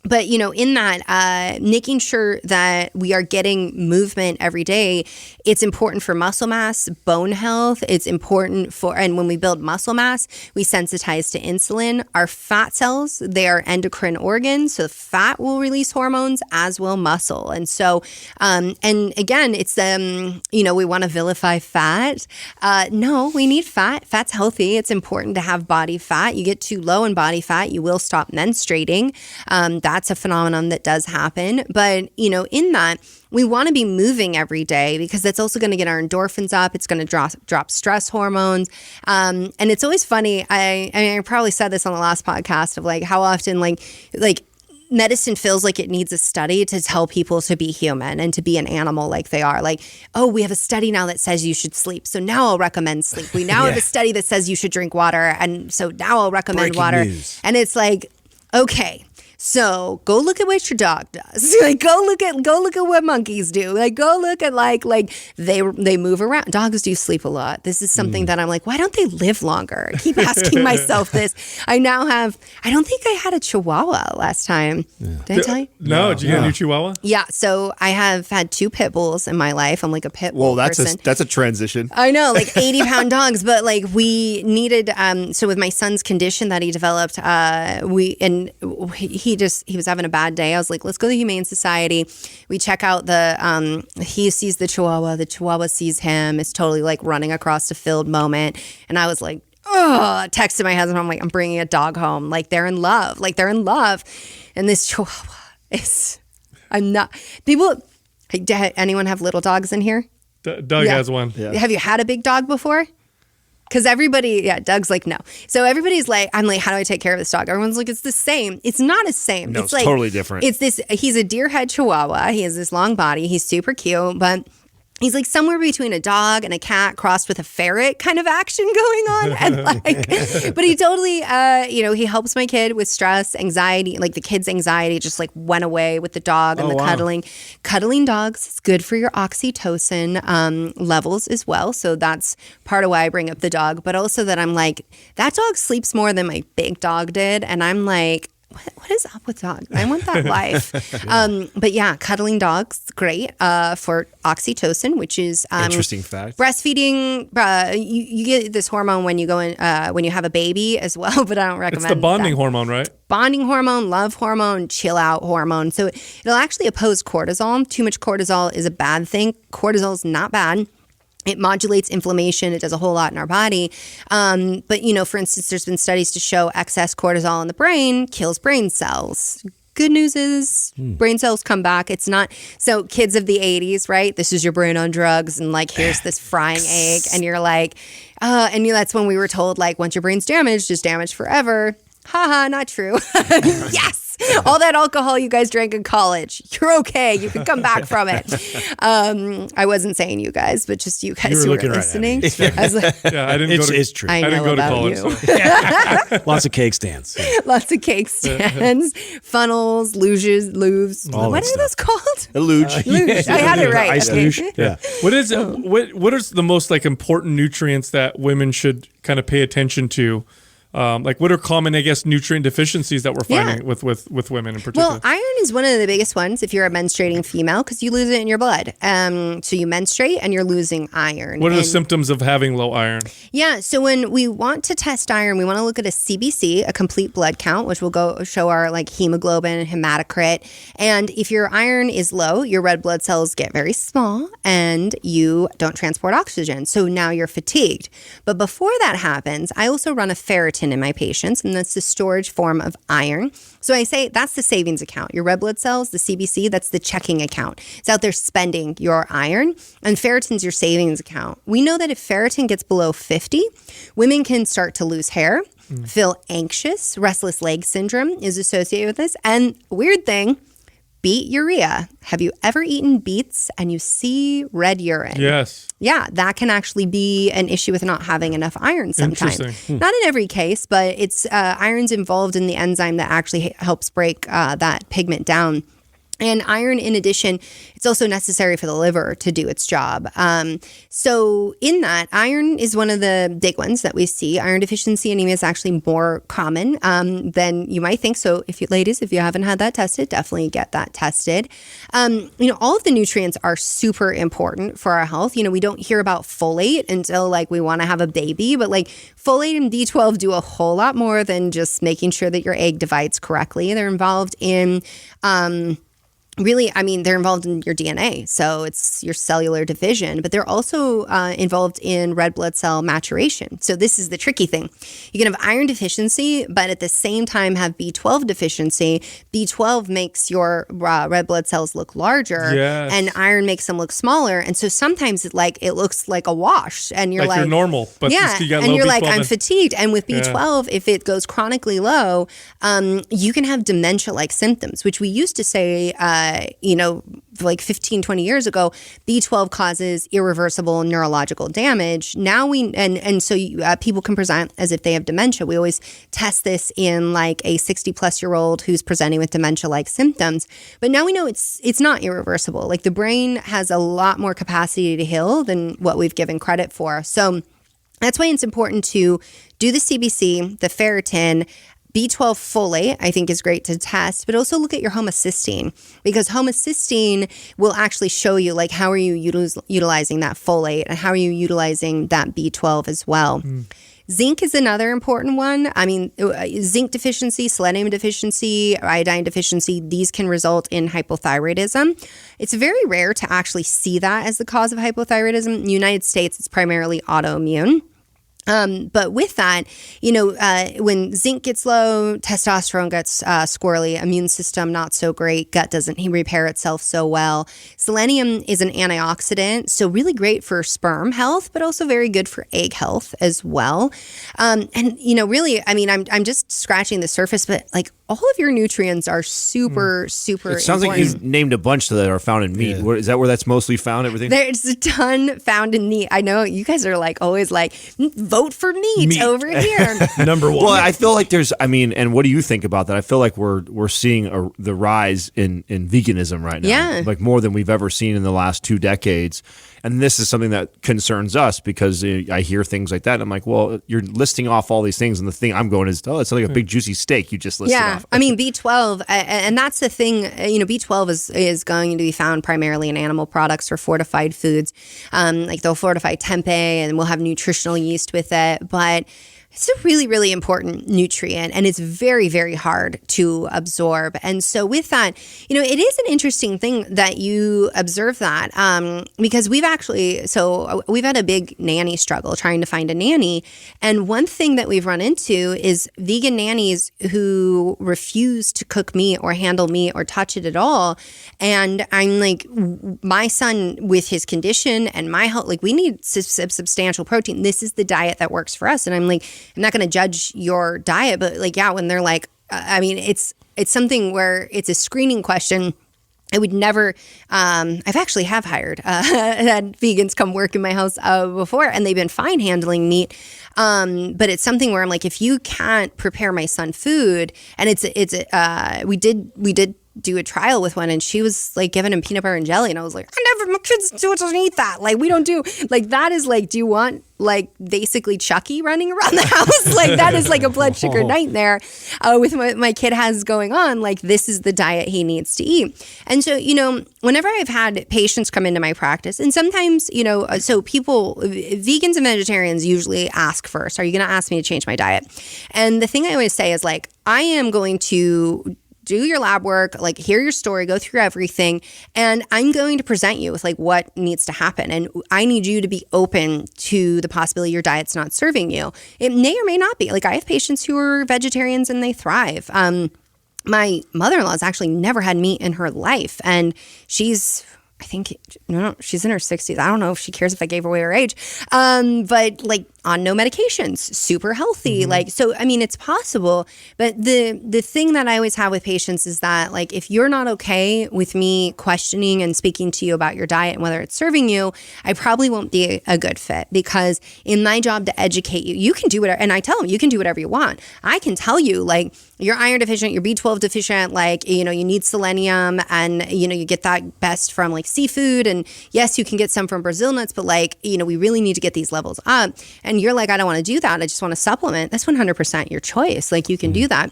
But, you know, in that, making sure that we are getting movement every day, it's important for muscle mass, bone health. It's important and when we build muscle mass, we sensitize to insulin. Our fat cells, they are endocrine organs. So fat will release hormones, as will muscle. And so, and again, it's, you know, we want to vilify fat. No, we need fat. Fat's healthy. It's important to have body fat. You get too low in body fat, you will stop menstruating. That's a phenomenon that does happen. But, you know, in that, we want to be moving every day because that's also going to get our endorphins up. It's going to drop stress hormones. And it's always funny. I probably said this on the last podcast of like how often like medicine feels like it needs a study to tell people to be human and to be an animal like they are. Like, oh, we have a study now that says you should sleep. So now I'll recommend sleep. We now have a study that says you should drink water. And so now I'll recommend Breaking water. news. And it's like, okay. So go look at what your dog does. Like go look at what monkeys do. Like go look at like they move around. Dogs do sleep a lot. This is something that I'm like, why don't they live longer? I keep asking myself this. I don't think I had a Chihuahua last time. Did I tell you? No, did you get a new Chihuahua? Yeah. So I have had 2 pit bulls in my life. I'm like a pit bull person. That's a transition. I know, like 80-pound dogs, but like we needed. So with my son's condition that he developed, he was having a bad day. I was like, let's go to the Humane Society. We check out he sees the Chihuahua sees him. It's totally like running across a field moment. And I was like, texted my husband. I'm like, I'm bringing a dog home. Like they're in love. And this Chihuahua anyone have little dogs in here? Doug has one. Yeah. Have you had a big dog before? Because Doug's like, no. So everybody's like, I'm like, how do I take care of this dog? Everyone's like, it's the same. It's not the same. No, it's like, totally different. He's a deer head Chihuahua. He has this long body. He's super cute, but he's like somewhere between a dog and a cat crossed with a ferret kind of action going on. And like, but he totally, he helps my kid with stress, anxiety, like the kid's anxiety just like went away with the dog and cuddling. Cuddling dogs is good for your oxytocin levels as well. So that's part of why I bring up the dog, but also that I'm like, that dog sleeps more than my big dog did. And I'm like, what is up with dogs? I want that life. But yeah, cuddling dogs, great for oxytocin, which is interesting fact. Breastfeeding. You get this hormone when you go in when you have a baby as well, but I don't recommend. It's the bonding hormone, right? Bonding hormone, love hormone, chill out hormone. So it'll actually oppose cortisol. Too much cortisol is a bad thing. Cortisol is not bad. It modulates inflammation. It does a whole lot in our body. But, for instance, there's been studies to show excess cortisol in the brain kills brain cells. Good news is brain cells come back. It's not. So kids of the 80s, right? This is your brain on drugs. And like, here's this frying egg. And you're like, that's when we were told, like, once your brain's damaged, it's damaged forever. Haha, not true. Yes. All that alcohol you guys drank in college, you're okay. You can come back from it. I wasn't saying you guys, but just you guys who were listening. I was like, I didn't go to. It's true. I didn't know go to about college. you. So. Lots of cake stands. Lots of cake stands, funnels, luges, luges. What are those called? A luge. Luge. I had it right. Ice Okay. luge. Yeah. What is what are the most like important nutrients that women should kind of pay attention to? Like what are common, I guess, nutrient deficiencies that we're finding with women in particular? Well, iron is one of the biggest ones if you're a menstruating female because you lose it in your blood. So you menstruate and you're losing iron. What are the symptoms of having low iron? Yeah, so when we want to test iron, we want to look at a CBC, a complete blood count, which will go show our like hemoglobin, hematocrit. And if your iron is low, your red blood cells get very small and you don't transport oxygen. So now you're fatigued. But before that happens, I also run a ferritin in my patients, and that's the storage form of iron. So I say that's the savings account. Your red blood cells, the CBC, that's the checking account. It's out there spending your iron, and ferritin's your savings account. We know that if ferritin gets below 50, women can start to lose hair, feel anxious. Restless leg syndrome is associated with this. And weird thing, beet urea. Have you ever eaten beets and you see red urine? Yes. Yeah, that can actually be an issue with not having enough iron sometimes. Not in every case, but it's iron's involved in the enzyme that actually helps break that pigment down. And iron, in addition, it's also necessary for the liver to do its job. So in that, iron is one of the big ones that we see. Iron deficiency anemia is actually more common than you might think. So if you ladies, if you haven't had that tested, definitely get that tested. All of the nutrients are super important for our health. We don't hear about folate until like we want to have a baby, but like folate and B12 do a whole lot more than just making sure that your egg divides correctly. They're involved in they're involved in your DNA, so it's your cellular division, but they're also involved in red blood cell maturation. So this is the tricky thing. You can have iron deficiency, but at the same time have B12 deficiency. B12 makes your red blood cells look larger, Yes. and iron makes them look smaller. And so sometimes it looks like a wash, and you're like you're normal, but yeah, you got and low you're like, B12 I'm and- fatigued. And with B12, if it goes chronically low, you can have dementia-like symptoms, which we used to say, like 15, 20 years ago, B12 causes irreversible neurological damage. Now people can present as if they have dementia. We always test this in like a 60-plus-year-old who's presenting with dementia-like symptoms. But now we know it's not irreversible. Like the brain has a lot more capacity to heal than what we've given credit for. So that's why it's important to do the CBC, the ferritin, B12 folate, I think, is great to test, but also look at your homocysteine, because homocysteine will actually show you like how are you utilizing that folate and how are you utilizing that B12 as well. Zinc is another important one. I mean, zinc deficiency, selenium deficiency, iodine deficiency, these can result in hypothyroidism. It's very rare to actually see that as the cause of hypothyroidism. In the United States, it's primarily autoimmune. But with that, when zinc gets low, testosterone gets squirrely, immune system not so great, gut doesn't repair itself so well. Selenium is an antioxidant, so really great for sperm health, but also very good for egg health as well. Really, I mean, I'm just scratching the surface, but like all of your nutrients are super It sounds important. like you named a bunch that are found in meat. Yeah. Is that where that's mostly found, everything? There's a ton found in meat. I know you guys are like always like, vote for meat. Over here. Number one. Well, I feel like and what do you think about that? I feel like we're seeing the rise in veganism right now. Yeah. Like more than we've ever seen in the last 2 decades. And this is something that concerns us because I hear things like that. And I'm like, well, you're listing off all these things. And the thing I'm going is, it's like a big juicy steak you just listed off. I mean, B12, and that's the thing, B12 is going to be found primarily in animal products or fortified foods. Like they'll fortify tempeh and we'll have nutritional yeast with it. But it's a really, really important nutrient, and it's very, very hard to absorb. And so with that, it is an interesting thing that you observe that because we've had a big nanny struggle trying to find a nanny. And one thing that we've run into is vegan nannies who refuse to cook meat or handle meat or touch it at all. And I'm like, my son with his condition and my health, like we need substantial protein. This is the diet that works for us. And I'm like, I'm not going to judge your diet, but like, yeah, when they're like, it's something where it's a screening question. I would never, I've actually hired, had vegans come work in my house before, and they've been fine handling meat. But it's something where I'm like, if you can't prepare my son food, and we did do a trial with one, and she was like giving him peanut butter and jelly, and I was like, my kids don't eat that. Like we don't do like that. Is like, do you want like basically Chucky running around the house? Like that is like a blood sugar nightmare with what my kid has going on. Like this is the diet he needs to eat. And so whenever I've had patients come into my practice, and sometimes so people, vegans and vegetarians usually ask first, are you going to ask me to change my diet? And the thing I always say is like, I am going to do your lab work, like hear your story, go through everything, and I'm going to present you with like what needs to happen. And I need you to be open to the possibility your diet's not serving you. It may or may not be. Like I have patients who are vegetarians and they thrive. My mother-in-law's actually never had meat in her life, and she's in her 60s. I don't know if she cares if I gave away her age. But like on no medications, super healthy. Like, so, I mean, it's possible. But the thing that I always have with patients is that, like, if you're not okay with me questioning and speaking to you about your diet and whether it's serving you, I probably won't be a good fit, because in my job to educate you, you can do whatever. And I tell them, you can do whatever you want. I can tell you, like, you're iron deficient, you're B12 deficient, like, you know, you need selenium, and, you know, you get that best from like seafood. And yes, you can get some from Brazil nuts, but like, you know, we really need to get these levels up. And you're like, I don't want to do that. I just want to supplement. That's 100% your choice. Like, you can do that.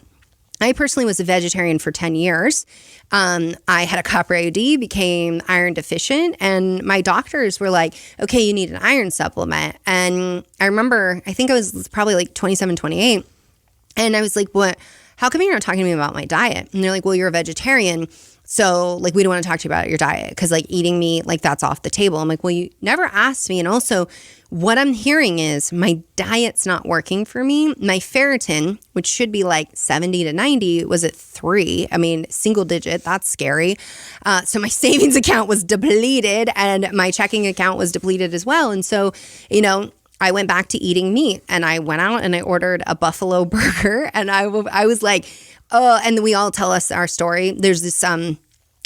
I personally was a vegetarian for 10 years. I had a copper IUD, became iron deficient, and my doctors were like, okay, you need an iron supplement. And I remember, I think I was probably like 27, 28. And I was like, what? How come you're not talking to me about my diet? And they're like, well, you're a vegetarian, so like, we don't want to talk to you about your diet, because like eating meat, like, that's off the table. I'm like, well, you never asked me. And also, what I'm hearing is my diet's not working for me. My ferritin, which should be like 70 to 90, was at 3. I mean, single digit, that's scary. So my savings account was depleted, and my checking account was depleted as well. And so, you know, I went back to eating meat, and I went out and I ordered a buffalo burger, and I was like, oh, and we all tell us our story. There's this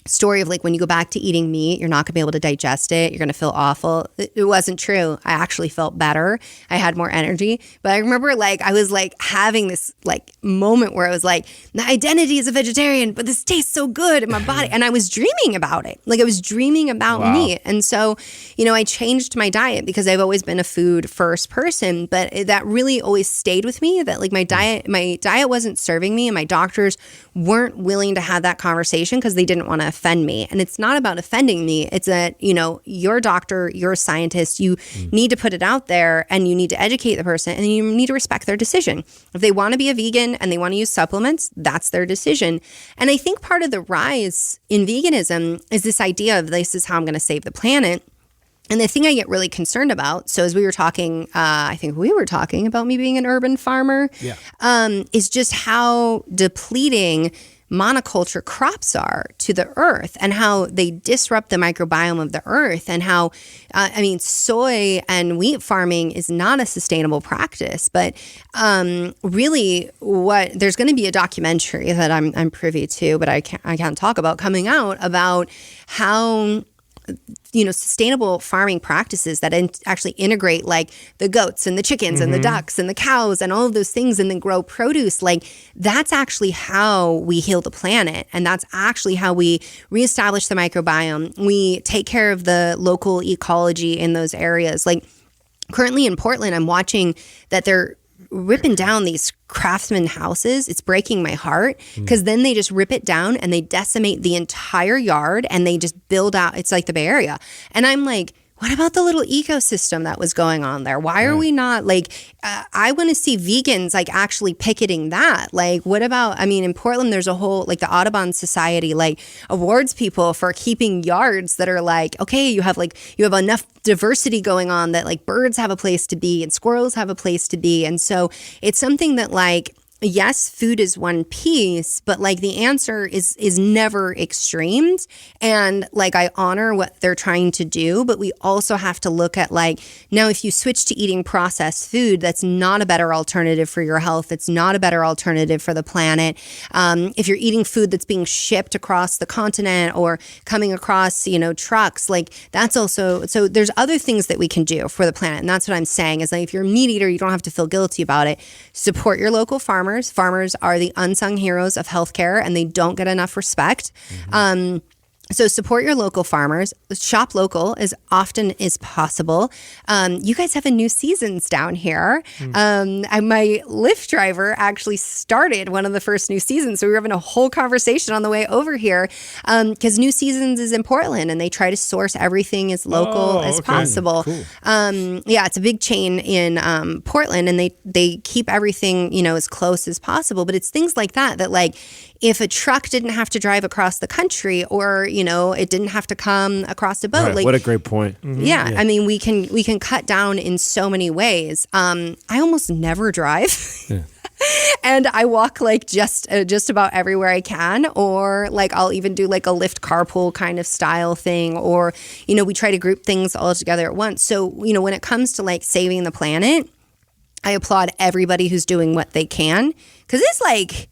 story of like, when you go back to eating meat, you're not gonna be able to digest it. You're gonna feel awful. It wasn't true. I actually felt better. I had more energy. But I remember, like, I was like having this like moment where I was like, my identity is a vegetarian, but this tastes so good in my body. And I was dreaming about it. Like, I was dreaming about meat. And so, you know, I changed my diet, because I've always been a food first person, but that really always stayed with me, that like my diet wasn't serving me, and my doctors weren't willing to have that conversation because they didn't want to offend me. And it's not about offending me. It's that, you know, you're a doctor, you're a scientist, you need to put it out there, and you need to educate the person, and you need to respect their decision. If they want to be a vegan and they want to use supplements, that's their decision. And I think part of the rise in veganism is this idea of, this is how I'm going to save the planet. And the thing I get really concerned about, so as we were talking, I think we were talking about me being an urban farmer, is just how depleting monoculture crops are to the earth, and how they disrupt the microbiome of the earth, and how, I mean, soy and wheat farming is not a sustainable practice. But really, there's going to be a documentary that I'm privy to, but I can't talk about, coming out about how, you know, sustainable farming practices that actually integrate like the goats and the chickens and the ducks and the cows and all of those things, and then grow produce. Like, that's actually how we heal the planet. And that's actually how we reestablish the microbiome. We take care of the local ecology in those areas. Like, currently in Portland, I'm watching that they're ripping down these craftsman houses. It's breaking my heart, because then they just rip it down and they decimate the entire yard, and they just build out. It's like the Bay Area. And I'm like, what about the little ecosystem that was going on there? Why are we not like, I want to see vegans like actually picketing that. Like, what about, I mean, in Portland, there's a whole, like the Audubon Society, like awards people for keeping yards that are like, okay, you have enough diversity going on that like birds have a place to be and squirrels have a place to be. And so it's something that like, yes, food is one piece, but like the answer is never extremes. And like, I honor what they're trying to do, but we also have to look at like, now if you switch to eating processed food, that's not a better alternative for your health. It's not a better alternative for the planet. If you're eating food that's being shipped across the continent or coming across, you know, trucks, like that's also, so there's other things that we can do for the planet. And that's what I'm saying is like, if you're a meat eater, you don't have to feel guilty about it. Support your local farmers. Farmers are the unsung heroes of healthcare, and they don't get enough respect. So support your local farmers. Shop local as often as possible. You guys have a new seasons down here. My Lyft driver actually started one of the first new seasons. So we were having a whole conversation on the way over here, because new seasons is in Portland, and they try to source everything as local as possible. Cool. Yeah, it's a big chain in Portland, and they keep everything, you know, as close as possible. But it's things like that like, if a truck didn't have to drive across the country, or, you know, it didn't have to come across a boat. Right. Like, what a great point. Yeah, I mean, we can cut down in so many ways. I almost never drive. And I walk like just about everywhere I can, or like I'll even do like a Lyft carpool kind of style thing, or, you know, we try to group things all together at once. So, you know, when it comes to like saving the planet, I applaud everybody who's doing what they can, because it's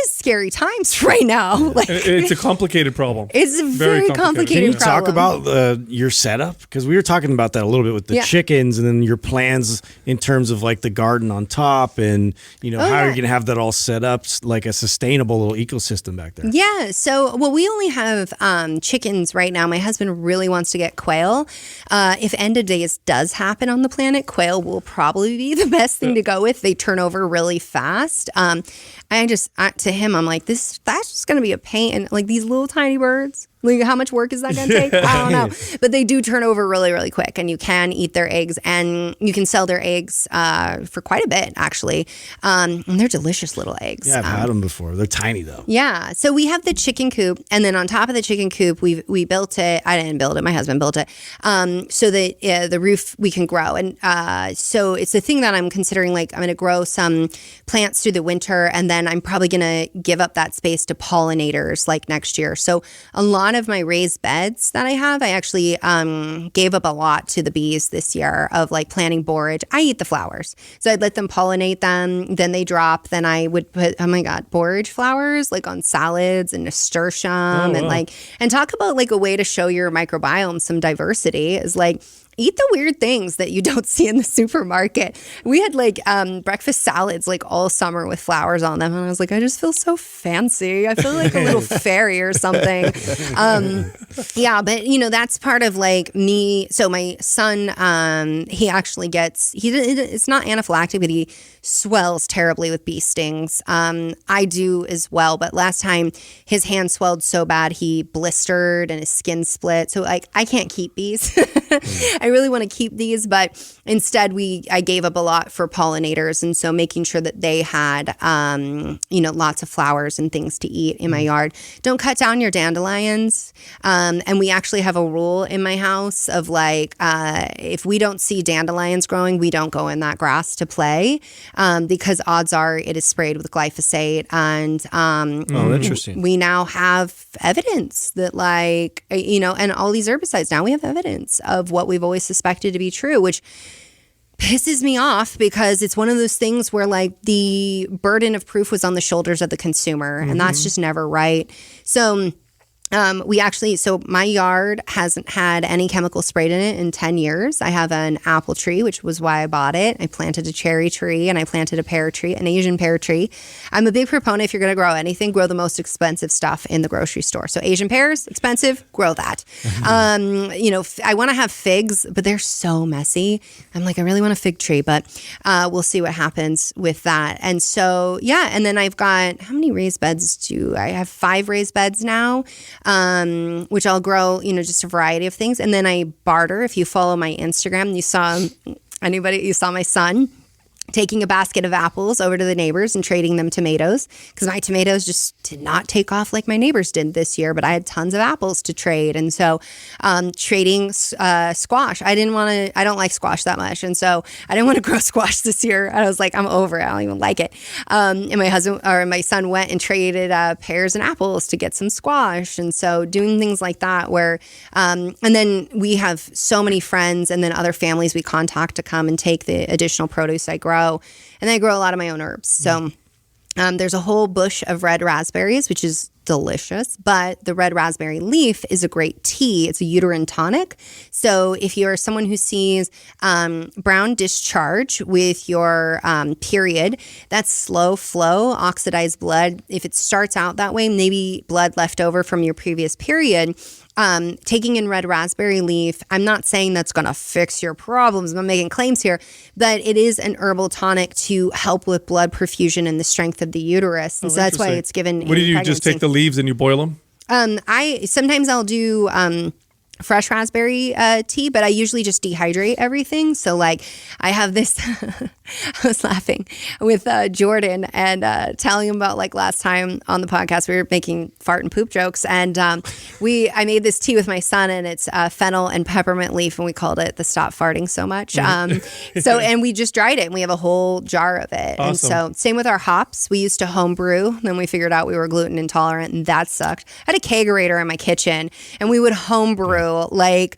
scary times right now. Like, It's a complicated problem. it's a very complicated Can you talk problem. about your setup? Because we were talking about that a little bit with the chickens, and then your plans in terms of like the garden on top, and how you're going to have that all set up like a sustainable little ecosystem back there. Yeah. So, we only have chickens right now. My husband really wants to get quail. If end of days does happen on the planet, quail will probably be the best thing to go with. They turn over really fast. To him, I'm like, that's just going to be a pain. And like these little tiny birds, like how much work is that going to take? I don't know. But they do turn over really, really quick, and you can eat their eggs, and you can sell their eggs for quite a bit, actually. And they're delicious little eggs. Yeah, I've had them before. They're tiny though. Yeah. So we have the chicken coop, and then on top of the chicken coop, we built it. I didn't build it. My husband built it. So that the roof we can grow. And so it's the thing that I'm considering, like I'm going to grow some plants through the winter, and then I'm probably going to give up that space to pollinators like next year. So a lot of my raised beds that I have, I actually gave up a lot to the bees this year of like planting borage. I eat the flowers. So I'd let them pollinate them. Then they drop. Then I would put, borage flowers like on salads and nasturtium and talk about like a way to show your microbiome some diversity is like, eat the weird things that you don't see in the supermarket. We had like breakfast salads like all summer with flowers on them. And I was like, I just feel so fancy. I feel like a little fairy or something. But that's part of like me. So my son, he actually it's not anaphylactic, but he swells terribly with bee stings. I do as well. But last time his hand swelled so bad, he blistered and his skin split. So like I can't keep bees. I really want to keep these, but instead I gave up a lot for pollinators. And so making sure that they had, lots of flowers and things to eat in my yard. Don't cut down your dandelions. And we actually have a rule in my house of like, if we don't see dandelions growing, we don't go in that grass to play, because odds are it is sprayed with glyphosate. And interesting. We now have evidence that and all these herbicides, now we have evidence of what we've always suspected to be true, which pisses me off because it's one of those things where like the burden of proof was on the shoulders of the consumer, and that's just never right. So my yard hasn't had any chemical sprayed in it in 10 years. I have an apple tree, which was why I bought it. I planted a cherry tree, and I planted a pear tree, an Asian pear tree. I'm a big proponent, if you're going to grow anything, grow the most expensive stuff in the grocery store. So Asian pears, expensive, grow that. I want to have figs, but they're so messy. I'm like, I really want a fig tree, but we'll see what happens with that. And so, and then I've got, how many raised beds do I have? 5 raised beds now. Which I'll grow, just a variety of things. And then I barter. If you follow my Instagram, you saw my son taking a basket of apples over to the neighbors and trading them tomatoes, because my tomatoes just did not take off like my neighbors did this year, but I had tons of apples to trade. And so trading squash, I don't like squash that much. And so I didn't want to grow squash this year. I was like, I'm over it. I don't even like it. And my son went and traded pears and apples to get some squash. And so doing things like that where, and then we have so many friends and then other families we contact to come and take the additional produce I grow. And then I grow a lot of my own herbs. So there's a whole bush of red raspberries, which is delicious, but the red raspberry leaf is a great tea. It's a uterine tonic. So if you're someone who sees brown discharge with your period, that's slow flow, oxidized blood. If it starts out that way, maybe blood left over from your previous period, taking in red raspberry leaf, I'm not saying that's going to fix your problems. I'm not making claims here, but it is an herbal tonic to help with blood perfusion and the strength of the uterus. And so that's why it's given. What do you do? Just take the leaves and you boil them? Sometimes I'll do fresh raspberry tea, but I usually just dehydrate everything. So like I have this, I was laughing with Jordan and telling him about like last time on the podcast, we were making fart and poop jokes. And I made this tea with my son, and it's fennel and peppermint leaf, and we called it the Stop Farting So Much. And we just dried it, and we have a whole jar of it. Awesome. And so same with our hops. We used to home brew. Then we figured out we were gluten intolerant, and that sucked. I had a kegerator in my kitchen, and we would home brew like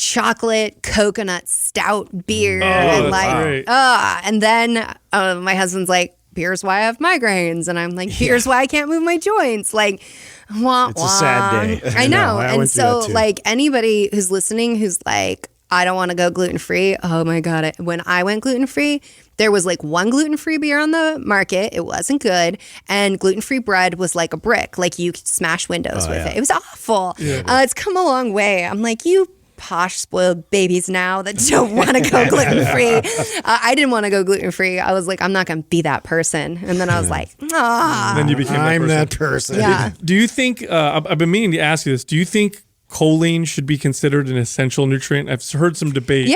chocolate coconut stout beer. Great. And then my husband's like, beer's why I have migraines. And I'm like, beer's why I can't move my joints. Like, It's a sad day. I know. I And went through so that too. like anybody who's listening who's like, I don't want to go gluten-free. Oh my God. When I went gluten-free, there was like one gluten-free beer on the market. It wasn't good. And gluten-free bread was like a brick. Like you could smash windows with it. It was awful. It's come a long way. I'm like, you posh spoiled babies now that don't want to go gluten-free. I didn't want to go gluten-free. I was like, I'm not going to be that person. And then I was like, Then you became I'm that that person. Yeah. Do you think, I've been meaning to ask you this, do you think choline should be considered an essential nutrient? I've heard some debate.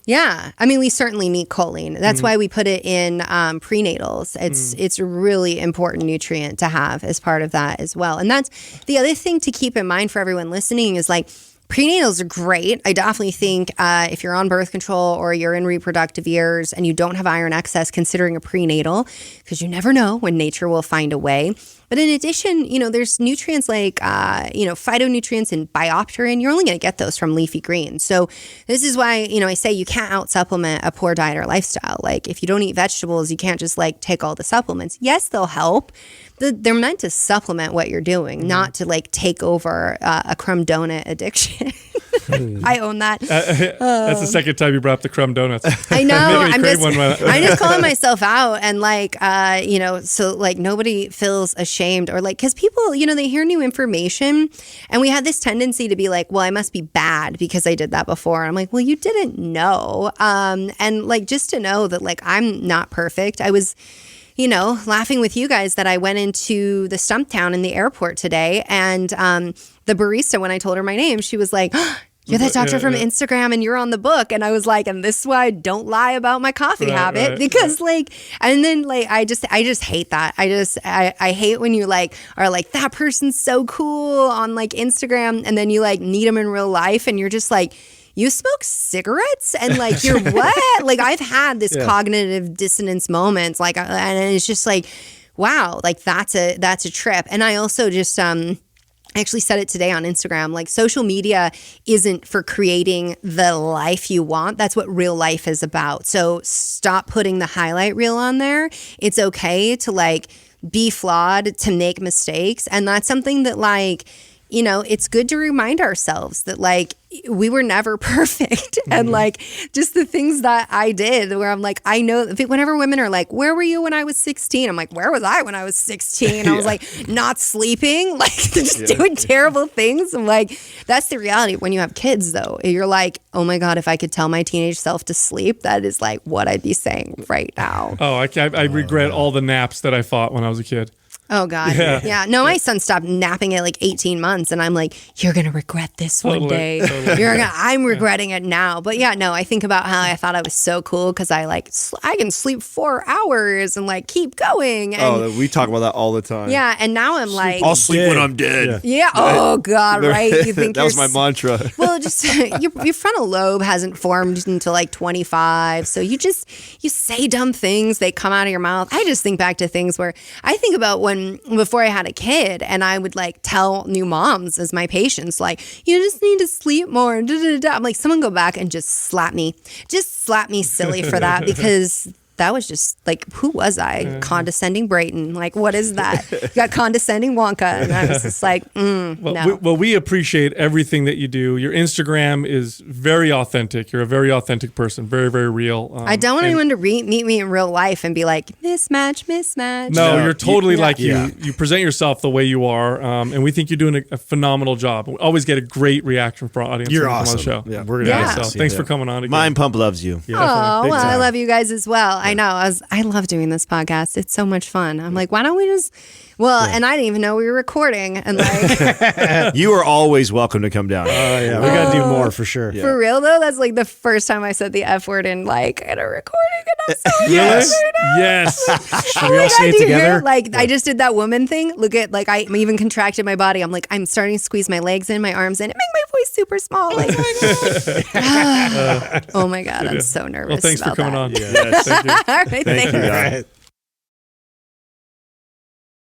Yeah. I mean, we certainly need choline. That's why we put it in prenatals. It's a really important nutrient to have as part of that as well. And that's the other thing to keep in mind for everyone listening is like, prenatals are great. I definitely think if you're on birth control or you're in reproductive years and you don't have iron excess, considering a prenatal, because you never know when nature will find a way. But in addition, there's nutrients like, phytonutrients and biopterin. You're only going to get those from leafy greens. So this is why, I say you can't out supplement a poor diet or lifestyle. Like if you don't eat vegetables, you can't just like take all the supplements. Yes, they'll help. They're meant to supplement what you're doing, not to like take over a crumb donut addiction. I own that. That's the second time you brought up the crumb donuts. I know. Making me crave one. I'm just calling myself out, and like, so like nobody feels ashamed or like, because people, they hear new information, and we had this tendency to be like, well, I must be bad because I did that before. And I'm like, well, you didn't know, and like just to know that like I'm not perfect. I was laughing with you guys that I went into the Stumptown in the airport today, and the barista, when I told her my name, she was like, you're that doctor from Instagram and you're on the book. And I was like, and this is why I don't lie about my coffee habit, because like, and then like, I just hate that. I hate when you like are like, that person's so cool on like Instagram, and then you like meet them in real life and you're just like, you smoke cigarettes and like you're what? Like I've had this cognitive dissonance moments, like, and it's just like, wow, like that's a trip. And I also just I actually said it today on Instagram, like social media isn't for creating the life you want. That's what real life is about. So stop putting the highlight reel on there. It's okay to like be flawed, to make mistakes, and that's something that like, it's good to remind ourselves that like we were never perfect. And like just the things that I did where I'm like, I know whenever women are like, where were you when I was 16? I'm like, where was I when I was 16? I was like, not sleeping, like just doing terrible things. I'm like, that's the reality. When you have kids though, you're like, oh my God, if I could tell my teenage self to sleep, that is like what I'd be saying right now. Oh, I regret all the naps that I fought when I was a kid. Oh God. Yeah. No, my son stopped napping at like 18 months and I'm like, you're going to regret this one day. I'm regretting it now. But yeah, no, I think about how I thought I was so cool because I can sleep 4 hours and like keep going. And, we talk about that all the time. Yeah. And now I'm like, I'll sleep when I'm dead. Yeah. Oh God. Right. You think that was my mantra. Well, just your frontal lobe hasn't formed until like 25. So you say dumb things. They come out of your mouth. I just think back to things where I think about before I had a kid, and I would like tell new moms as my patients, like, you just need to sleep more. I'm like, someone go back and just slap me silly for that, because that was just like, who was I? Condescending Brighten. Like, what is that? You got condescending Wonka. And I was just like, no. We appreciate everything that you do. Your Instagram is very authentic. You're a very authentic person. Very, very real. I don't want anyone to meet me in real life and be like, mismatch. No, you're totally like you. You present yourself the way you are. And we think you're doing a phenomenal job. We always get a great reaction from our audience. You're on awesome. the show. Yeah, we're gonna Thanks for coming on again. Mind Pump loves you. Yeah, oh, well, I love you guys as well. I know. I love doing this podcast. It's so much fun. I'm like, why don't we just... Well, and I didn't even know we were recording. And like, you are always welcome to come down. Oh yeah, we got to do more for sure. For real though, that's like the first time I said the F word in a recording, and I'm so Yes. right now. Yes. Should we all say it together? Like I just did that woman thing. Look at like I even contracted my body. I'm like, I'm starting to squeeze my legs in, my arms in. It made my voice super small. Like, oh my God, I'm so nervous. Well, thanks for about coming that. on. Yes. Thank you. All right, thank you. All right.